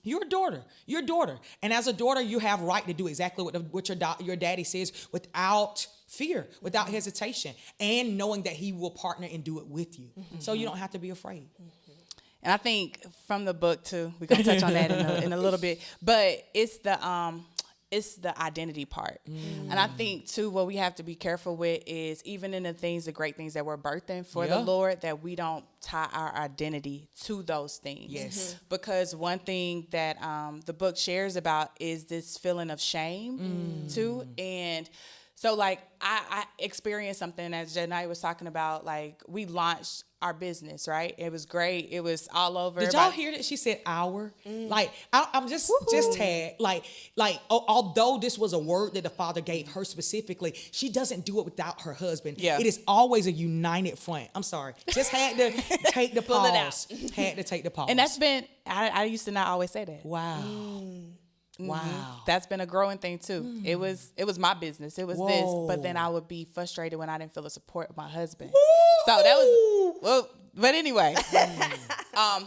You're a daughter. You're a daughter, and as a daughter, you have right to do exactly what your daddy says without fear, without hesitation, and knowing that He will partner and do it with you. So you don't have to be afraid. And I think from the book too, we're gonna touch on that in a little bit, but it's the identity part. And I think too, what we have to be careful with is even in the great things that we're birthing for the Lord, that we don't tie our identity to those things. Yes. Because one thing that the book shares about is this feeling of shame too. And so like I experienced something as Janai was talking about, like we launched our business, right? It was great. It was all over. Did y'all hear that? She said our. Like, I'm just tagged. Like, although this was a word that the Father gave her specifically, she doesn't do it without her husband. Yeah. It is always a united front. I'm sorry. Just had to take the pause. Had to take the pause. And that's been, I used to not always say that. Wow. Wow. That's been a growing thing too. It was my business. It was this, but then I would be frustrated when I didn't feel the support of my husband. So that was, but anyway,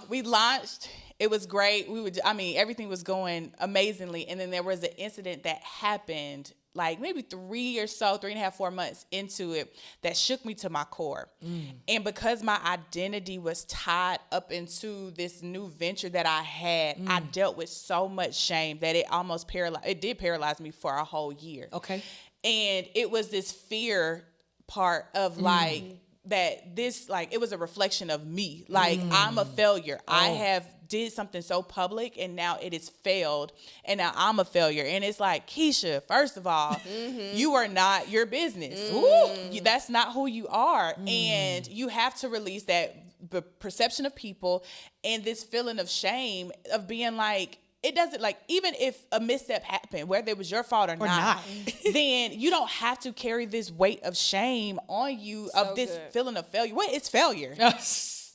we launched. It was great. Everything was going amazingly. And then there was an incident that happened like maybe 3.5, 4 months into it that shook me to my core. And because my identity was tied up into this new venture that I had, I dealt with so much shame that it almost paralyze me for a whole year. Okay. And it was this fear part of like, that this, like, it was a reflection of me. Like, I'm a failure. I have did something so public and now it has failed and now I'm a failure. And it's like, Keisha, first of all, you are not your business. That's not who you are. And you have to release that perception of people and this feeling of shame of being like, it doesn't, like, even if a misstep happened, whether it was your fault or not, then you don't have to carry this weight of shame on you of this feeling of failure. What is failure?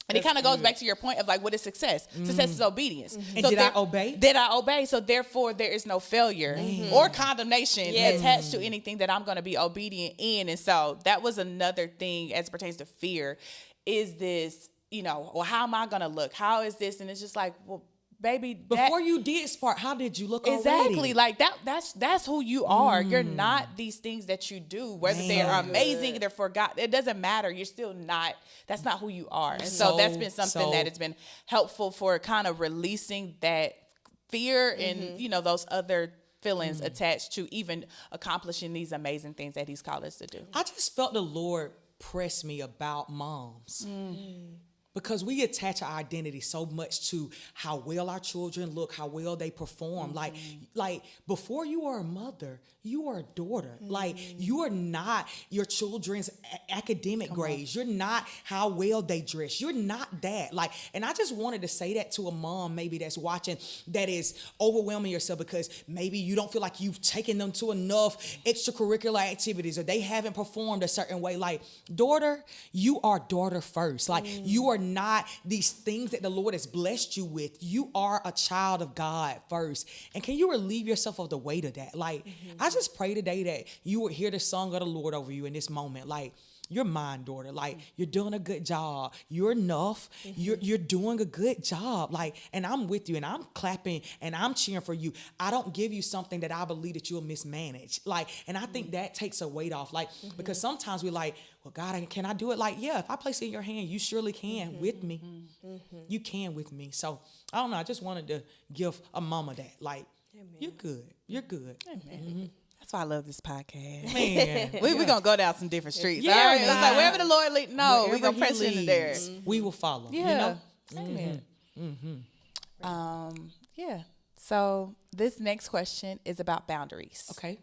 And it kind of goes back to your point of like, what is success? Success is obedience. And so did I obey? Did I obey? So therefore, there is no failure or condemnation attached to anything that I'm going to be obedient in. And so that was another thing as it pertains to fear. Is this, well, how am I going to look? How is this? And it's just like, well, baby, before you did spark, how did you look exactly already? like that's who you are. You're not these things that you do, whether they are amazing, they're for God, it doesn't matter. You're still not, that's not who you are. And so that's been something that has been helpful for kind of releasing that fear and those other feelings attached to even accomplishing these amazing things that he's called us to do. I just felt the Lord press me about moms. Because we attach our identity so much to how well our children look, how well they perform. Like before you are a mother, you are a daughter. Like you are not your children's academic grades. You're not how well they dress. You're not that. Like, and I just wanted to say that to a mom maybe that's watching that is overwhelming yourself because maybe you don't feel like you've taken them to enough extracurricular activities or they haven't performed a certain way. Like, daughter, you are daughter first. Like you are not these things that the Lord has blessed you with. You are a child of God first. And can you relieve yourself of the weight of that? Like, I just pray today that you would hear the song of the Lord over you in this moment. Like, you're mine, daughter. Like, you're doing a good job. You're enough. You're doing a good job. Like, and I'm with you and I'm clapping and I'm cheering for you. I don't give you something that I believe that you'll mismanage. Like, and I think that takes a weight off. Like, because sometimes we're like, well, God, can I do it? Like, yeah, if I place it in your hand, you surely can with me. You can with me. So I don't know. I just wanted to give a mama that. Like, you're good. You're good. That's why I love this podcast. Man, We're going to go down some different streets. Yeah, all right? It's like wherever the Lord leads, we're going to press he into there. leads, we will follow. Yeah. Amen. Yeah. So this next question is about boundaries. Okay.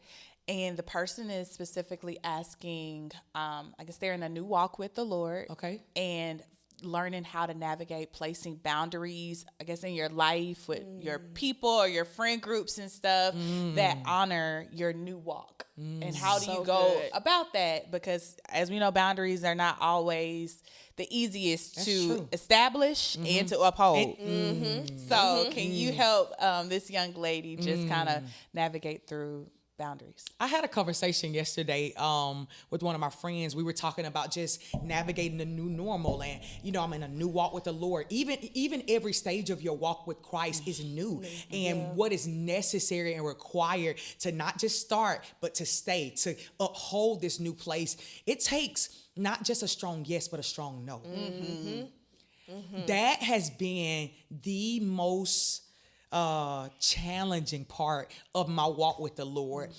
And the person is specifically asking, I guess they're in a new walk with the Lord. Okay. And learning how to navigate placing boundaries, I guess, in your life with your people or your friend groups and stuff that honor your new walk. And how do you go about that? Because as we know, boundaries are not always the easiest to establish and to uphold. So can you help this young lady just kind of navigate through boundaries? I had a conversation yesterday with one of my friends. We were talking about just navigating the new normal, and I'm in a new walk with the Lord. Even every stage of your walk with Christ is new, and what is necessary and required to not just start but to stay, to uphold this new place. It takes not just a strong yes but a strong no. That has been the most challenging part of my walk with the Lord.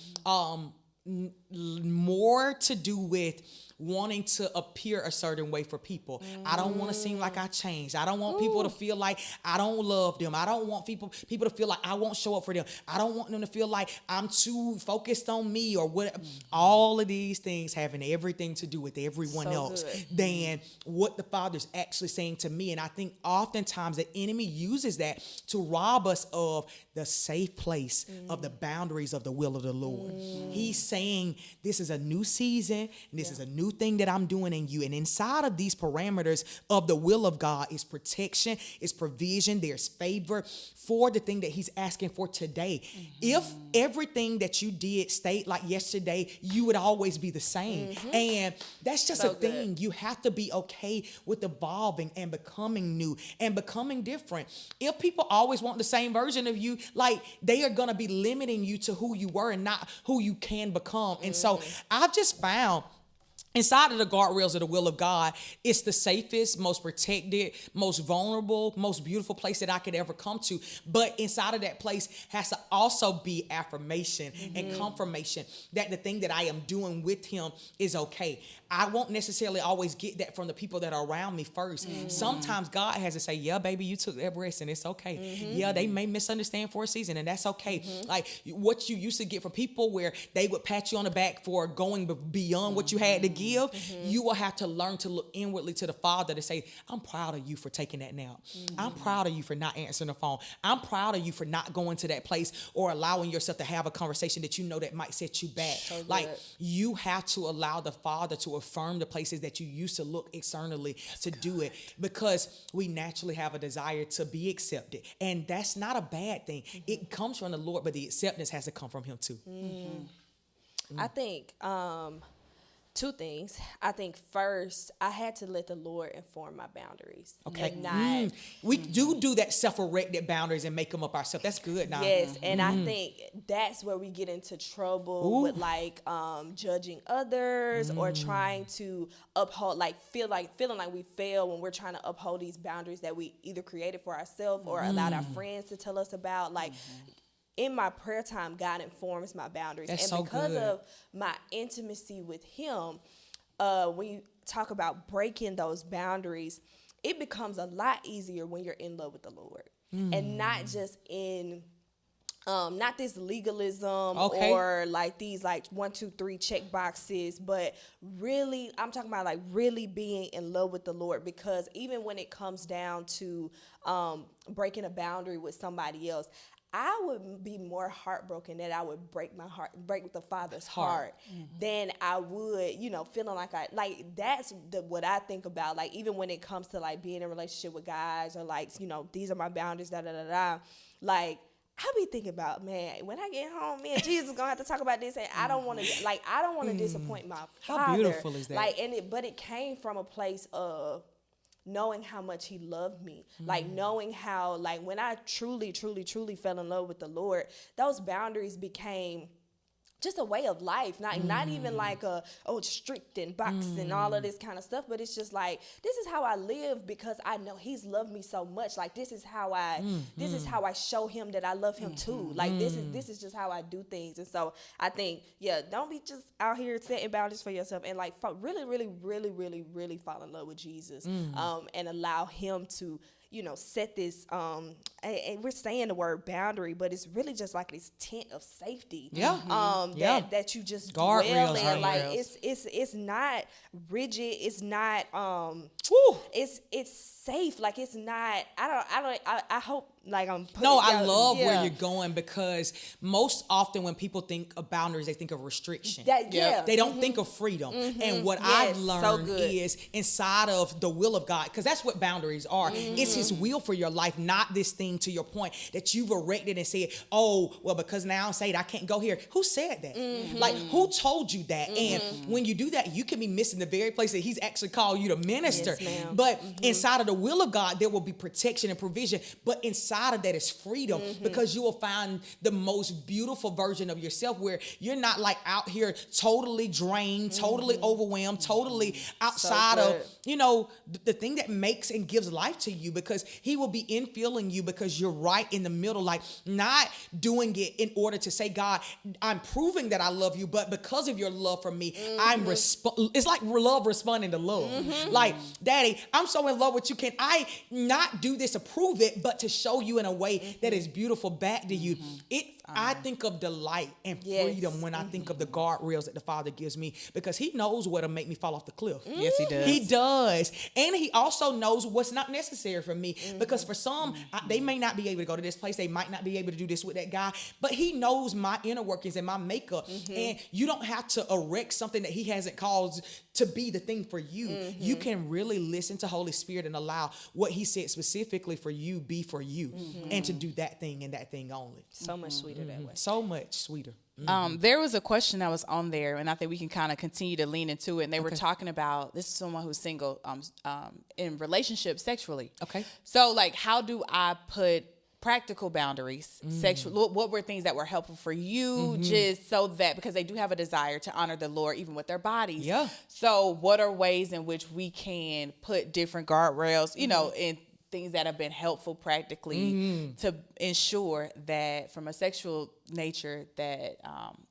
More to do with wanting to appear a certain way for people. I don't want to seem like I changed. I don't want people to feel like I don't love them. I don't want people to feel like I won't show up for them. I don't want them to feel like I'm too focused on me or what. All of these things having everything to do with everyone else than what the Father's actually saying to me. And I think oftentimes the enemy uses that to rob us of the safe place of the boundaries of the will of the Lord. He's saying this is a new season and this is a new thing that I'm doing in you. And inside of these parameters of the will of God is protection, is provision, there's favor for the thing that he's asking for today. If everything that you did stayed like yesterday, you would always be the same. And that's just a thing. You have to be okay with evolving and becoming new and becoming different. If people always want the same version of you, like, they are going to be limiting you to who you were and not who you can become. And so I've just found inside of the guardrails of the will of God, it's the safest, most protected, most vulnerable, most beautiful place that I could ever come to. But inside of that place has to also be affirmation and confirmation that the thing that I am doing with him is okay. I won't necessarily always get that from the people that are around me first. Sometimes God has to say, yeah, baby, you took that breast and it's okay. Yeah, they may misunderstand for a season and that's okay. Like what you used to get from people where they would pat you on the back for going beyond what you had to give, you will have to learn to look inwardly to the Father to say, I'm proud of you for taking that nap. I'm proud of you for not answering the phone. I'm proud of you for not going to that place or allowing yourself to have a conversation that you know that might set you back. So like you have to allow the Father to affirm the places that you used to look externally to do it, because we naturally have a desire to be accepted, and that's not a bad thing. It comes from the Lord, but the acceptance has to come from Him too. I think two things. I think first, I had to let the Lord inform my boundaries. Okay. And not, We do that self-erected boundaries and make them up ourselves. That's good now. yes, and I think that's where we get into trouble with like judging others or trying to uphold, like feeling like we fail when we're trying to uphold these boundaries that we either created for ourselves or allowed our friends to tell us about. Like in my prayer time, God informs my boundaries. That's and so because good. of my intimacy with Him, when you talk about breaking those boundaries, it becomes a lot easier when you're in love with the Lord. And not just in not this legalism or like these like 1, 2, 3 check boxes, but really I'm talking about like really being in love with the Lord, because even when it comes down to breaking a boundary with somebody else, I would be more heartbroken that I would break the Father's heart than I would, feeling like that's what I think about. Like even when it comes to like being in a relationship with guys or like, these are my boundaries, like I be thinking about, man, when I get home, me and Jesus gonna have to talk about this, and I don't want to disappoint my Father. How beautiful is that? Like, but it came from a place of knowing how much He loved me, like knowing how, like when I truly, truly, truly fell in love with the Lord, those boundaries became just a way of life, not even like strict and box and all of this kind of stuff, but it's just like, this is how I live because I know He's loved me so much. Like this is how I show Him that I love Him too. Like this is just how I do things. And so I think, don't be just out here setting boundaries for yourself, and like really, really, really, really, really fall in love with Jesus, and allow Him to set this, and we're saying the word boundary, but it's really just like this tent of safety. That you just dwell in. Like it's not rigid. It's not, it's safe. Like it's not, I hope like I'm putting I love where you're going, because most often when people think of boundaries, they think of restriction. They don't think of freedom. And what I've learned is inside of the will of God, because that's what boundaries are. It's His will for your life, not this thing, to your point, that you've erected and said, oh, well, because now I'm saved, I can't go here. Who said that? Like, who told you that? And when you do that, you can be missing the very place that He's actually called you to minister. Yes, but inside of the will of God, there will be protection and provision. But inside of that is freedom, because you will find the most beautiful version of yourself, where you're not like out here totally drained, totally overwhelmed, totally outside of, the thing that makes and gives life to you, because He will be infilling you, because you're right in the middle, like not doing it in order to say, God, I'm proving that I love you, but because of your love for me, it's like love responding to love. Like, Daddy, I'm so in love with you. Can I not do this to prove it, but to show you in a way that is beautiful back to you? I think of delight and freedom when I think of the guardrails that the Father gives me, because He knows what'll make me fall off the cliff. Yes, He does. He does. And He also knows what's not necessary for me, because for some, they may not be able to go to this place. They might not be able to do this with that guy, but He knows my inner workings and my makeup. And you don't have to erect something that He hasn't caused to be the thing for you. You can really listen to Holy Spirit and allow what He said specifically for you be for you, and to do that thing and that thing only. So much sweeter that way. So much sweeter. There was a question that was on there, and I think we can kind of continue to lean into it. And they were talking about, this is someone who's single, in relationships sexually. Okay. So like, how do I put practical boundaries, sexual, what were things that were helpful for you, just so that, because they do have a desire to honor the Lord even with their bodies. So what are ways in which we can put different guardrails, in things that have been helpful practically to ensure that from a sexual nature that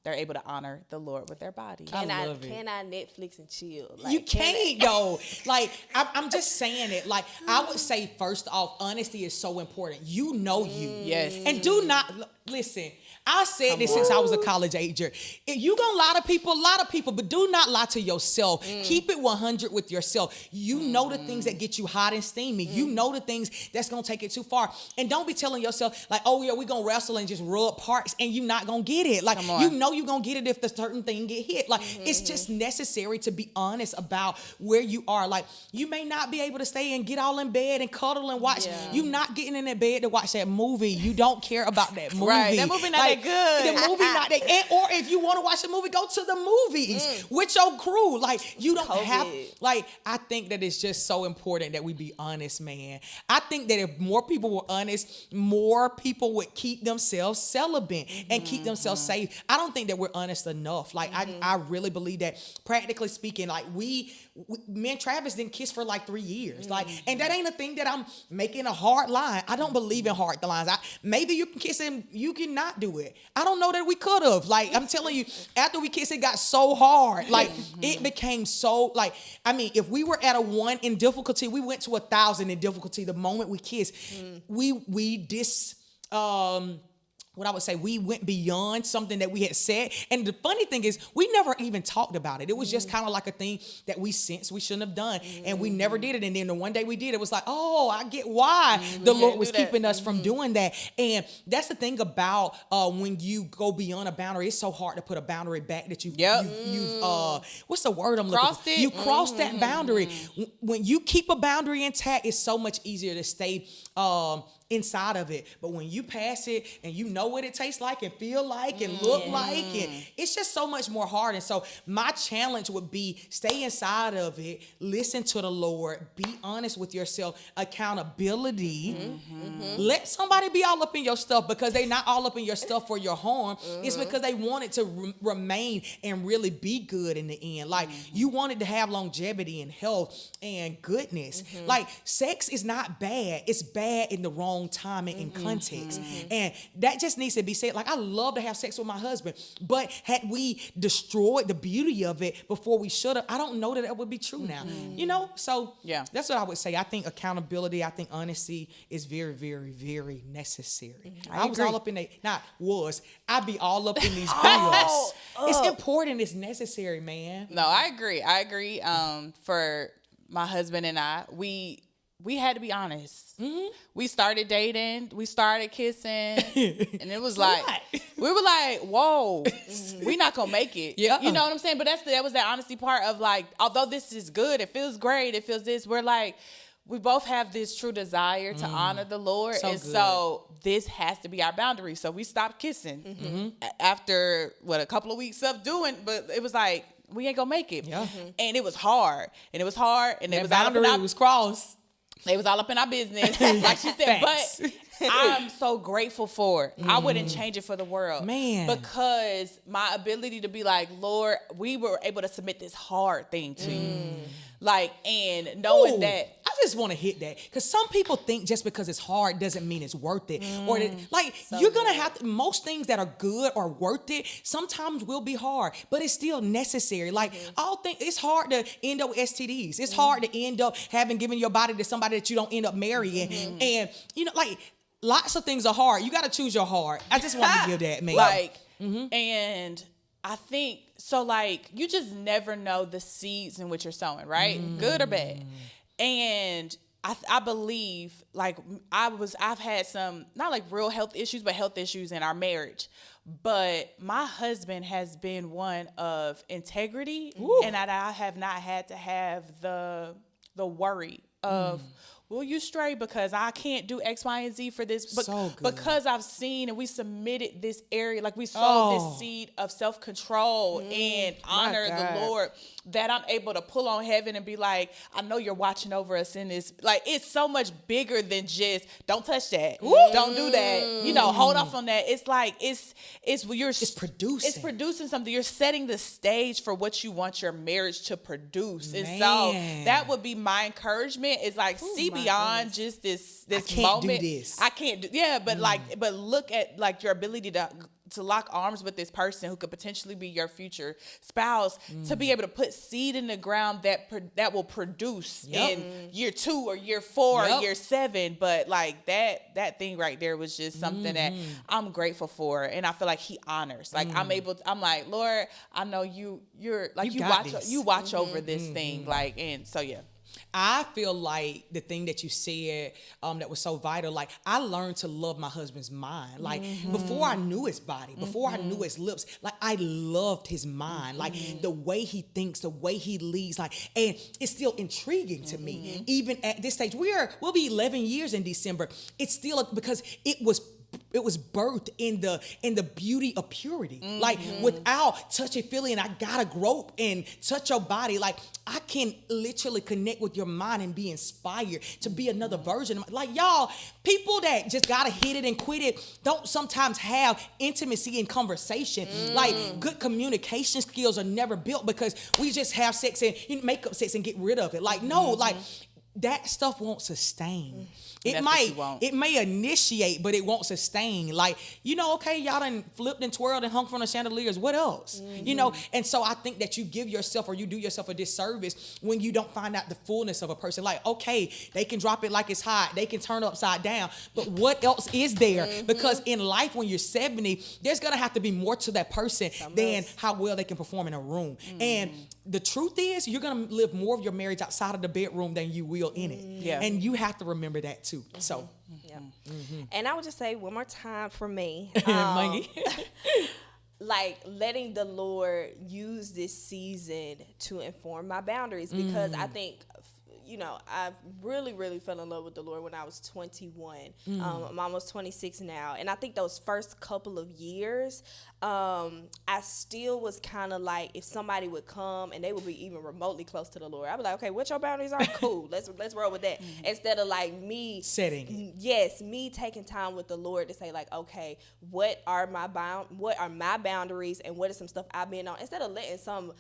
they're able to honor the Lord with their body. Can I Netflix and chill? Like, You can't though. Like I'm just saying it. Like I would say, first off, honesty is so important. You know you. Yes. And do not listen. I said this since I was a college ager. If you gonna lie to people, but do not lie to yourself. Keep it 100 with yourself. You know the things that get you hot and steamy. You know the things that's gonna take it too far. And don't be telling yourself like, oh yeah, we gonna wrestle and just rub parts, and you not gonna get it. Like you know you gonna get it if the certain thing get hit. Like it's just necessary to be honest about where you are. Like you may not be able to stay and get all in bed and cuddle and watch. You not getting in that bed to watch that movie. You don't care about that movie. Right. That movie not that good. The movie not that. Or if you want to watch the movie, go to the movies with your crew. Like you don't have. Like I think that it's just so important that we be honest, man. I think that if more people were honest, more people would keep themselves celibate and keep themselves safe. I don't think that we're honest enough. Like I really believe that, practically speaking, like me and Travis didn't kiss for like 3 years. Like, and that ain't a thing that I'm making a hard line. I don't believe in hard lines. Maybe you can kiss him, you cannot do it. I don't know that we could have. Like, I'm telling you, after we kissed, it got so hard. Like, it became so, like, I mean, if we were at a 1 in difficulty, we went to 1,000 in difficulty the moment we kissed. What I would say, we went beyond something that we had said. And the funny thing is, we never even talked about it. It was just kind of like a thing that we sensed we shouldn't have done. And we never did it. And then the one day we did, it was like, oh, I get why the Lord was keeping us from doing that. And that's the thing about when you go beyond a boundary. It's so hard to put a boundary back that you've what's the word I'm looking for? You crossed that boundary. When you keep a boundary intact, it's so much easier to stay inside of it. But when you pass it and you know what it tastes like and feel like and look like, and it's just so much more hard. And so my challenge would be, stay inside of it, listen to the Lord, be honest with yourself, accountability. Let somebody be all up in your stuff, because they not all up in your stuff for your harm. It's because they want it to remain and really be good in the end. Like you wanted to have longevity and health and goodness. Like sex is not bad. It's bad in the wrong time and in context. And that just needs to be said. Like, I love to have sex with my husband, but had we destroyed the beauty of it before we should have, I don't know that would be true now. You know? So that's what I would say. I think accountability, I think honesty is very, very, very necessary. I was all up in I'd be all up in these bills. It's important. It's necessary, man. No, I agree. For my husband and I, we had to be honest. We started dating, we started kissing, and it was like, we were like, whoa, we not gonna make it. You know what I'm saying? But that was the honesty part of like, although this is good, it feels great, it feels this, we're like, we both have this true desire to honor the Lord. So this has to be our boundary. So we stopped kissing after a couple of weeks of doing, but it was like, we ain't gonna make it. And it was hard. And it was hard. And it was boundary was crossed. They was all up in our business, like she said. But I'm so grateful for it. I wouldn't change it for the world. Man. Because my ability to be like, Lord, we were able to submit this hard thing to you. Like, and knowing that. I just want to hit that. Because some people think just because it's hard doesn't mean it's worth it. Or that, like, you're going to have to, most things that are good or worth it sometimes will be hard, but it's still necessary. Like, all things, it's hard to end up with STDs. It's hard to end up having given your body to somebody that you don't end up marrying. And, you know, like, lots of things are hard. You got to choose your heart. I just want to give that, man. Like, and I think, so like, you just never know the seeds in which you're sowing, right? Good or bad. And I believe, like, I've had some, not like real health issues, but health issues in our marriage. But my husband has been one of integrity, and that I have not had to have the worry of, will you stray because I can't do X, Y, and Z for this? But because I've seen and we submitted this area, like we sowed this seed of self-control and honor the Lord, that I'm able to pull on heaven and be like, I know you're watching over us in this. Like, it's so much bigger than just, don't touch that. Don't do that. You know, hold off on that. It's like, it's producing. It's producing something. You're setting the stage for what you want your marriage to produce. And so that would be my encouragement, is like, see beyond just this can't moment. do this. I can't do but but look at like your ability to lock arms with this person who could potentially be your future spouse, to be able to put seed in the ground that will produce in year 2 or year 4 or year 7. But like that thing right there was just something that I'm grateful for, and I feel like he honors. Like I'm like, Lord, I know you're like you watch over this thing, like, and so yeah. I feel like the thing that you said that was so vital, like I learned to love my husband's mind. Like before I knew his body, before I knew his lips, like I loved his mind, like the way he thinks, the way he leads, like, and it's still intriguing to me. Even at this stage, we'll be 11 years in December. It's still because it was birthed in the beauty of purity. Like without touching, feeling, I gotta grope and touch your body. Like I can literally connect with your mind and be inspired to be another version of like y'all. People that just gotta hit it and quit it don't sometimes have intimacy and conversation. Like good communication skills are never built because we just have sex and make up sex and get rid of it. Like no, like that stuff won't sustain. It may initiate, but it won't sustain. Like, okay, y'all done flipped and twirled and hung from the chandeliers. What else? And so I think that you give yourself or you do yourself a disservice when you don't find out the fullness of a person. Like, okay, they can drop it like it's hot. They can turn upside down. But what else is there? Because in life, when you're 70, there's going to have to be more to that person than how well they can perform in a room. And the truth is, you're going to live more of your marriage outside of the bedroom than you will in it. Yeah. And you have to remember that too. So, and I would just say one more time for me, like letting the Lord use this season to inform my boundaries, because I think, I really, really fell in love with the Lord when I was 21. I'm almost 26 now. And I think those first couple of years, I still was kind of like, if somebody would come and they would be even remotely close to the Lord, I'd be like, okay, what your boundaries are? Cool. Let's roll with that. Instead of like me setting. Yes, me taking time with the Lord to say like, okay, what are my boundaries and what is some stuff I've been on? Instead of letting some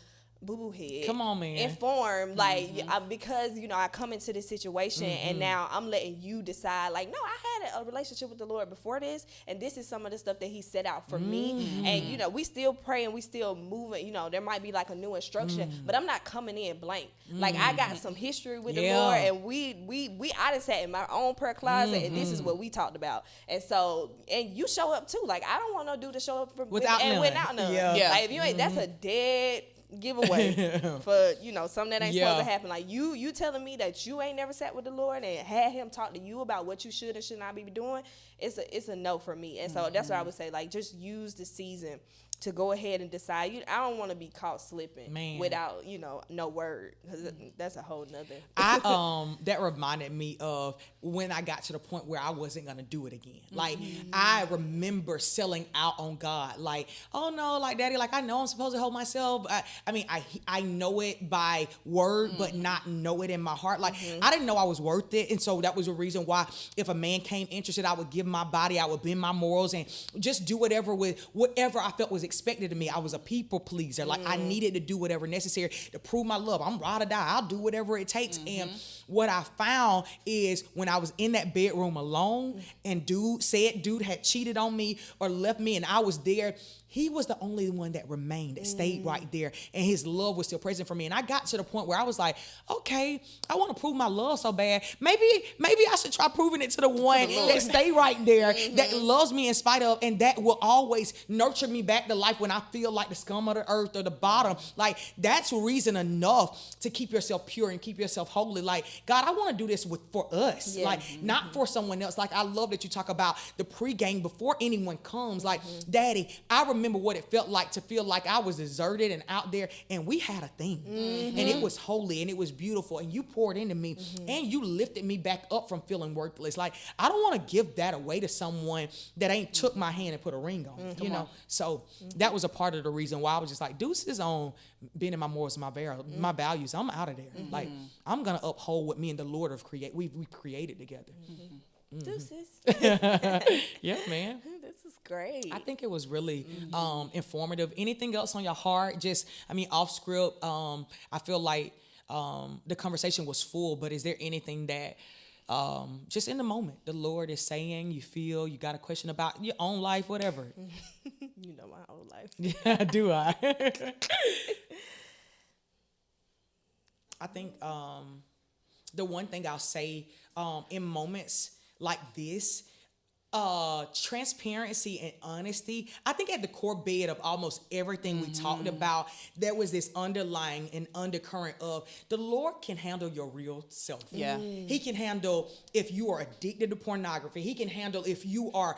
boo-boo head. Come on, man. Inform, like, because, I come into this situation and now I'm letting you decide, like, no, I had a relationship with the Lord before this, and this is some of the stuff that he set out for me. And, we still pray and we still moving, there might be like a new instruction, but I'm not coming in blank. Like, I got some history with the Lord, and I done sat in my own prayer closet, and this is what we talked about. And so, and you show up too. Like, I don't want no dude to show up without none. Yeah. Like, if you ain't, that's a dead giveaway for something that ain't supposed to happen. Like you telling me that you ain't never sat with the Lord and had him talk to you about what you should and should not be doing, it's a no for me. And so that's what I would say, like, just use the season to go ahead and decide. I don't want to be caught slipping without no word, because that's a whole nother. That reminded me of when I got to the point where I wasn't gonna do it again. Like I remember selling out on God. Like, oh no, like Daddy, like I know I'm supposed to hold myself. I know it by word, but not know it in my heart. Like I didn't know I was worth it, and so that was the reason why if a man came interested, I would give my body, I would bend my morals, and just do whatever I felt was expected of me. I was a people pleaser. Like I needed to do whatever necessary to prove my love. I'm ride or die. I'll do whatever it takes. And what I found is when I was in that bedroom alone and dude had cheated on me or left me and I was there, he was the only one that remained, that stayed right there, and his love was still present for me. And I got to the point where I was like, okay, I want to prove my love so bad. Maybe I should try proving it to the one that stay right there, that loves me in spite of, and that will always nurture me back to life when I feel like the scum of the earth or the bottom. Like, that's reason enough to keep yourself pure and keep yourself holy. Like, God, I want to do this for us, like not for someone else. Like, I love that you talk about the pregame before anyone comes. Like, Daddy, I remember what it felt like to feel like I was deserted and out there, and we had a thing, and it was holy and it was beautiful, and you poured into me, and you lifted me back up from feeling worthless. Like, I don't want to give that away to someone that ain't took my hand and put a ring on it, So that was a part of the reason why I was just like, deuces on being in my morals, my values. I'm out of there. Like, I'm gonna uphold what me and the Lord have created. We created together. Deuces. Yeah, man. This is great. I think it was really informative. Anything else on your heart? Just, off script, I feel like the conversation was full, but is there anything that just in the moment, the Lord is saying, you feel, you got a question about your own life, whatever. You know my whole life. Yeah, do I? I think the one thing I'll say in moments like this, transparency and honesty, I think at the core bed of almost everything we talked about, there was this underlying and undercurrent of the Lord can handle your real self. Yeah. He can handle if you are addicted to pornography. He can handle if you are,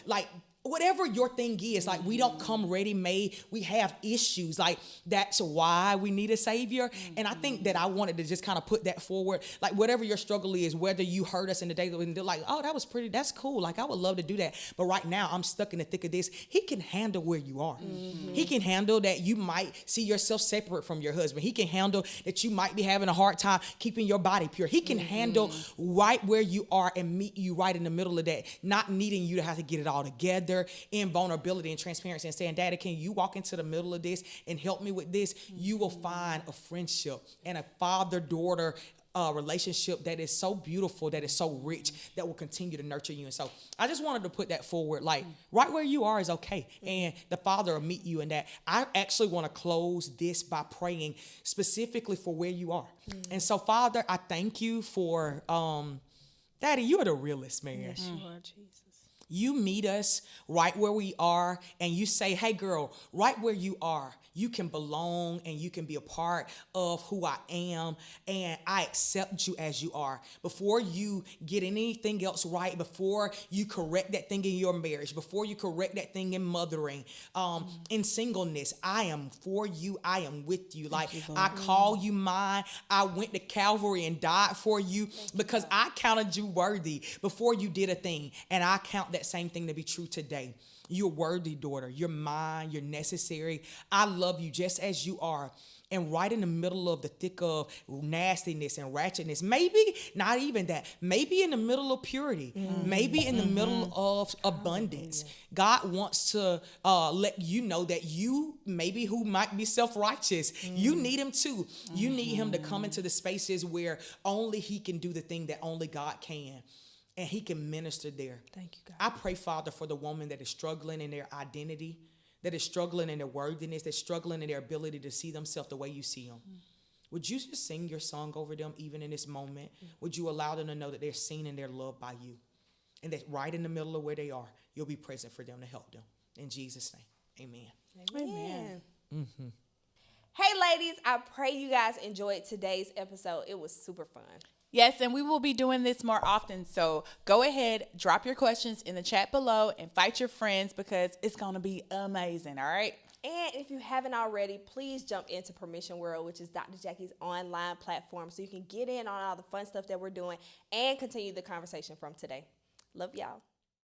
like, whatever your thing is. Like, we don't come ready made. We have issues. Like, that's why we need a savior. And I think that I wanted to just kind of put that forward. Like, whatever your struggle is, whether you hurt us in the day that they're like, oh, that's cool. Like, I would love to do that. But right now I'm stuck in the thick of this. He can handle where you are. He can handle that you might see yourself separate from your husband. He can handle that you might be having a hard time keeping your body pure. He can handle right where you are and meet you right in the middle of that, not needing you to have to get it all together in vulnerability and transparency and saying, Daddy, can you walk into the middle of this and help me with this? You will find a friendship and a father-daughter relationship that is so beautiful, that is so rich, that will continue to nurture you. And so I just wanted to put that forward, like right where you are is okay. And the Father will meet you in that. I actually want to close this by praying specifically for where you are. And so, Father, I thank you for, Daddy, you are the realest, man. Yes, you are, Jesus. You meet us right where we are, and you say, hey, girl, right where you are, you can belong and you can be a part of who I am, and I accept you as you are. Before you get anything else right, before you correct that thing in your marriage, before you correct that thing in mothering, in singleness, I am for you. I am with you. Like, I call you mine. I went to Calvary and died for you because I counted you worthy before you did a thing, and I count that same thing to be true today. You're worthy, daughter. You're mine. You're necessary. I love you just as you are. And right in the middle of the thick of nastiness and ratchetness, maybe not even that, maybe in the middle of purity, maybe in the middle of abundance, God wants to let you know that you, maybe who might be self-righteous, you need him too. You need him to come into the spaces where only he can do the thing that only God can. And he can minister there. Thank you, God. I pray, Father, for the woman that is struggling in their identity, that is struggling in their worthiness, that's struggling in their ability to see themselves the way you see them. Would you just sing your song over them even in this moment? Would you allow them to know that they're seen and they're loved by you? And that right in the middle of where they are, you'll be present for them to help them. In Jesus' name, amen. Amen. Hey, ladies, I pray you guys enjoyed today's episode. It was super fun. Yes, and we will be doing this more often. So go ahead, drop your questions in the chat below, invite your friends because it's going to be amazing, all right? And if you haven't already, please jump into Permission World, which is Dr. Jackie's online platform, so you can get in on all the fun stuff that we're doing and continue the conversation from today. Love y'all.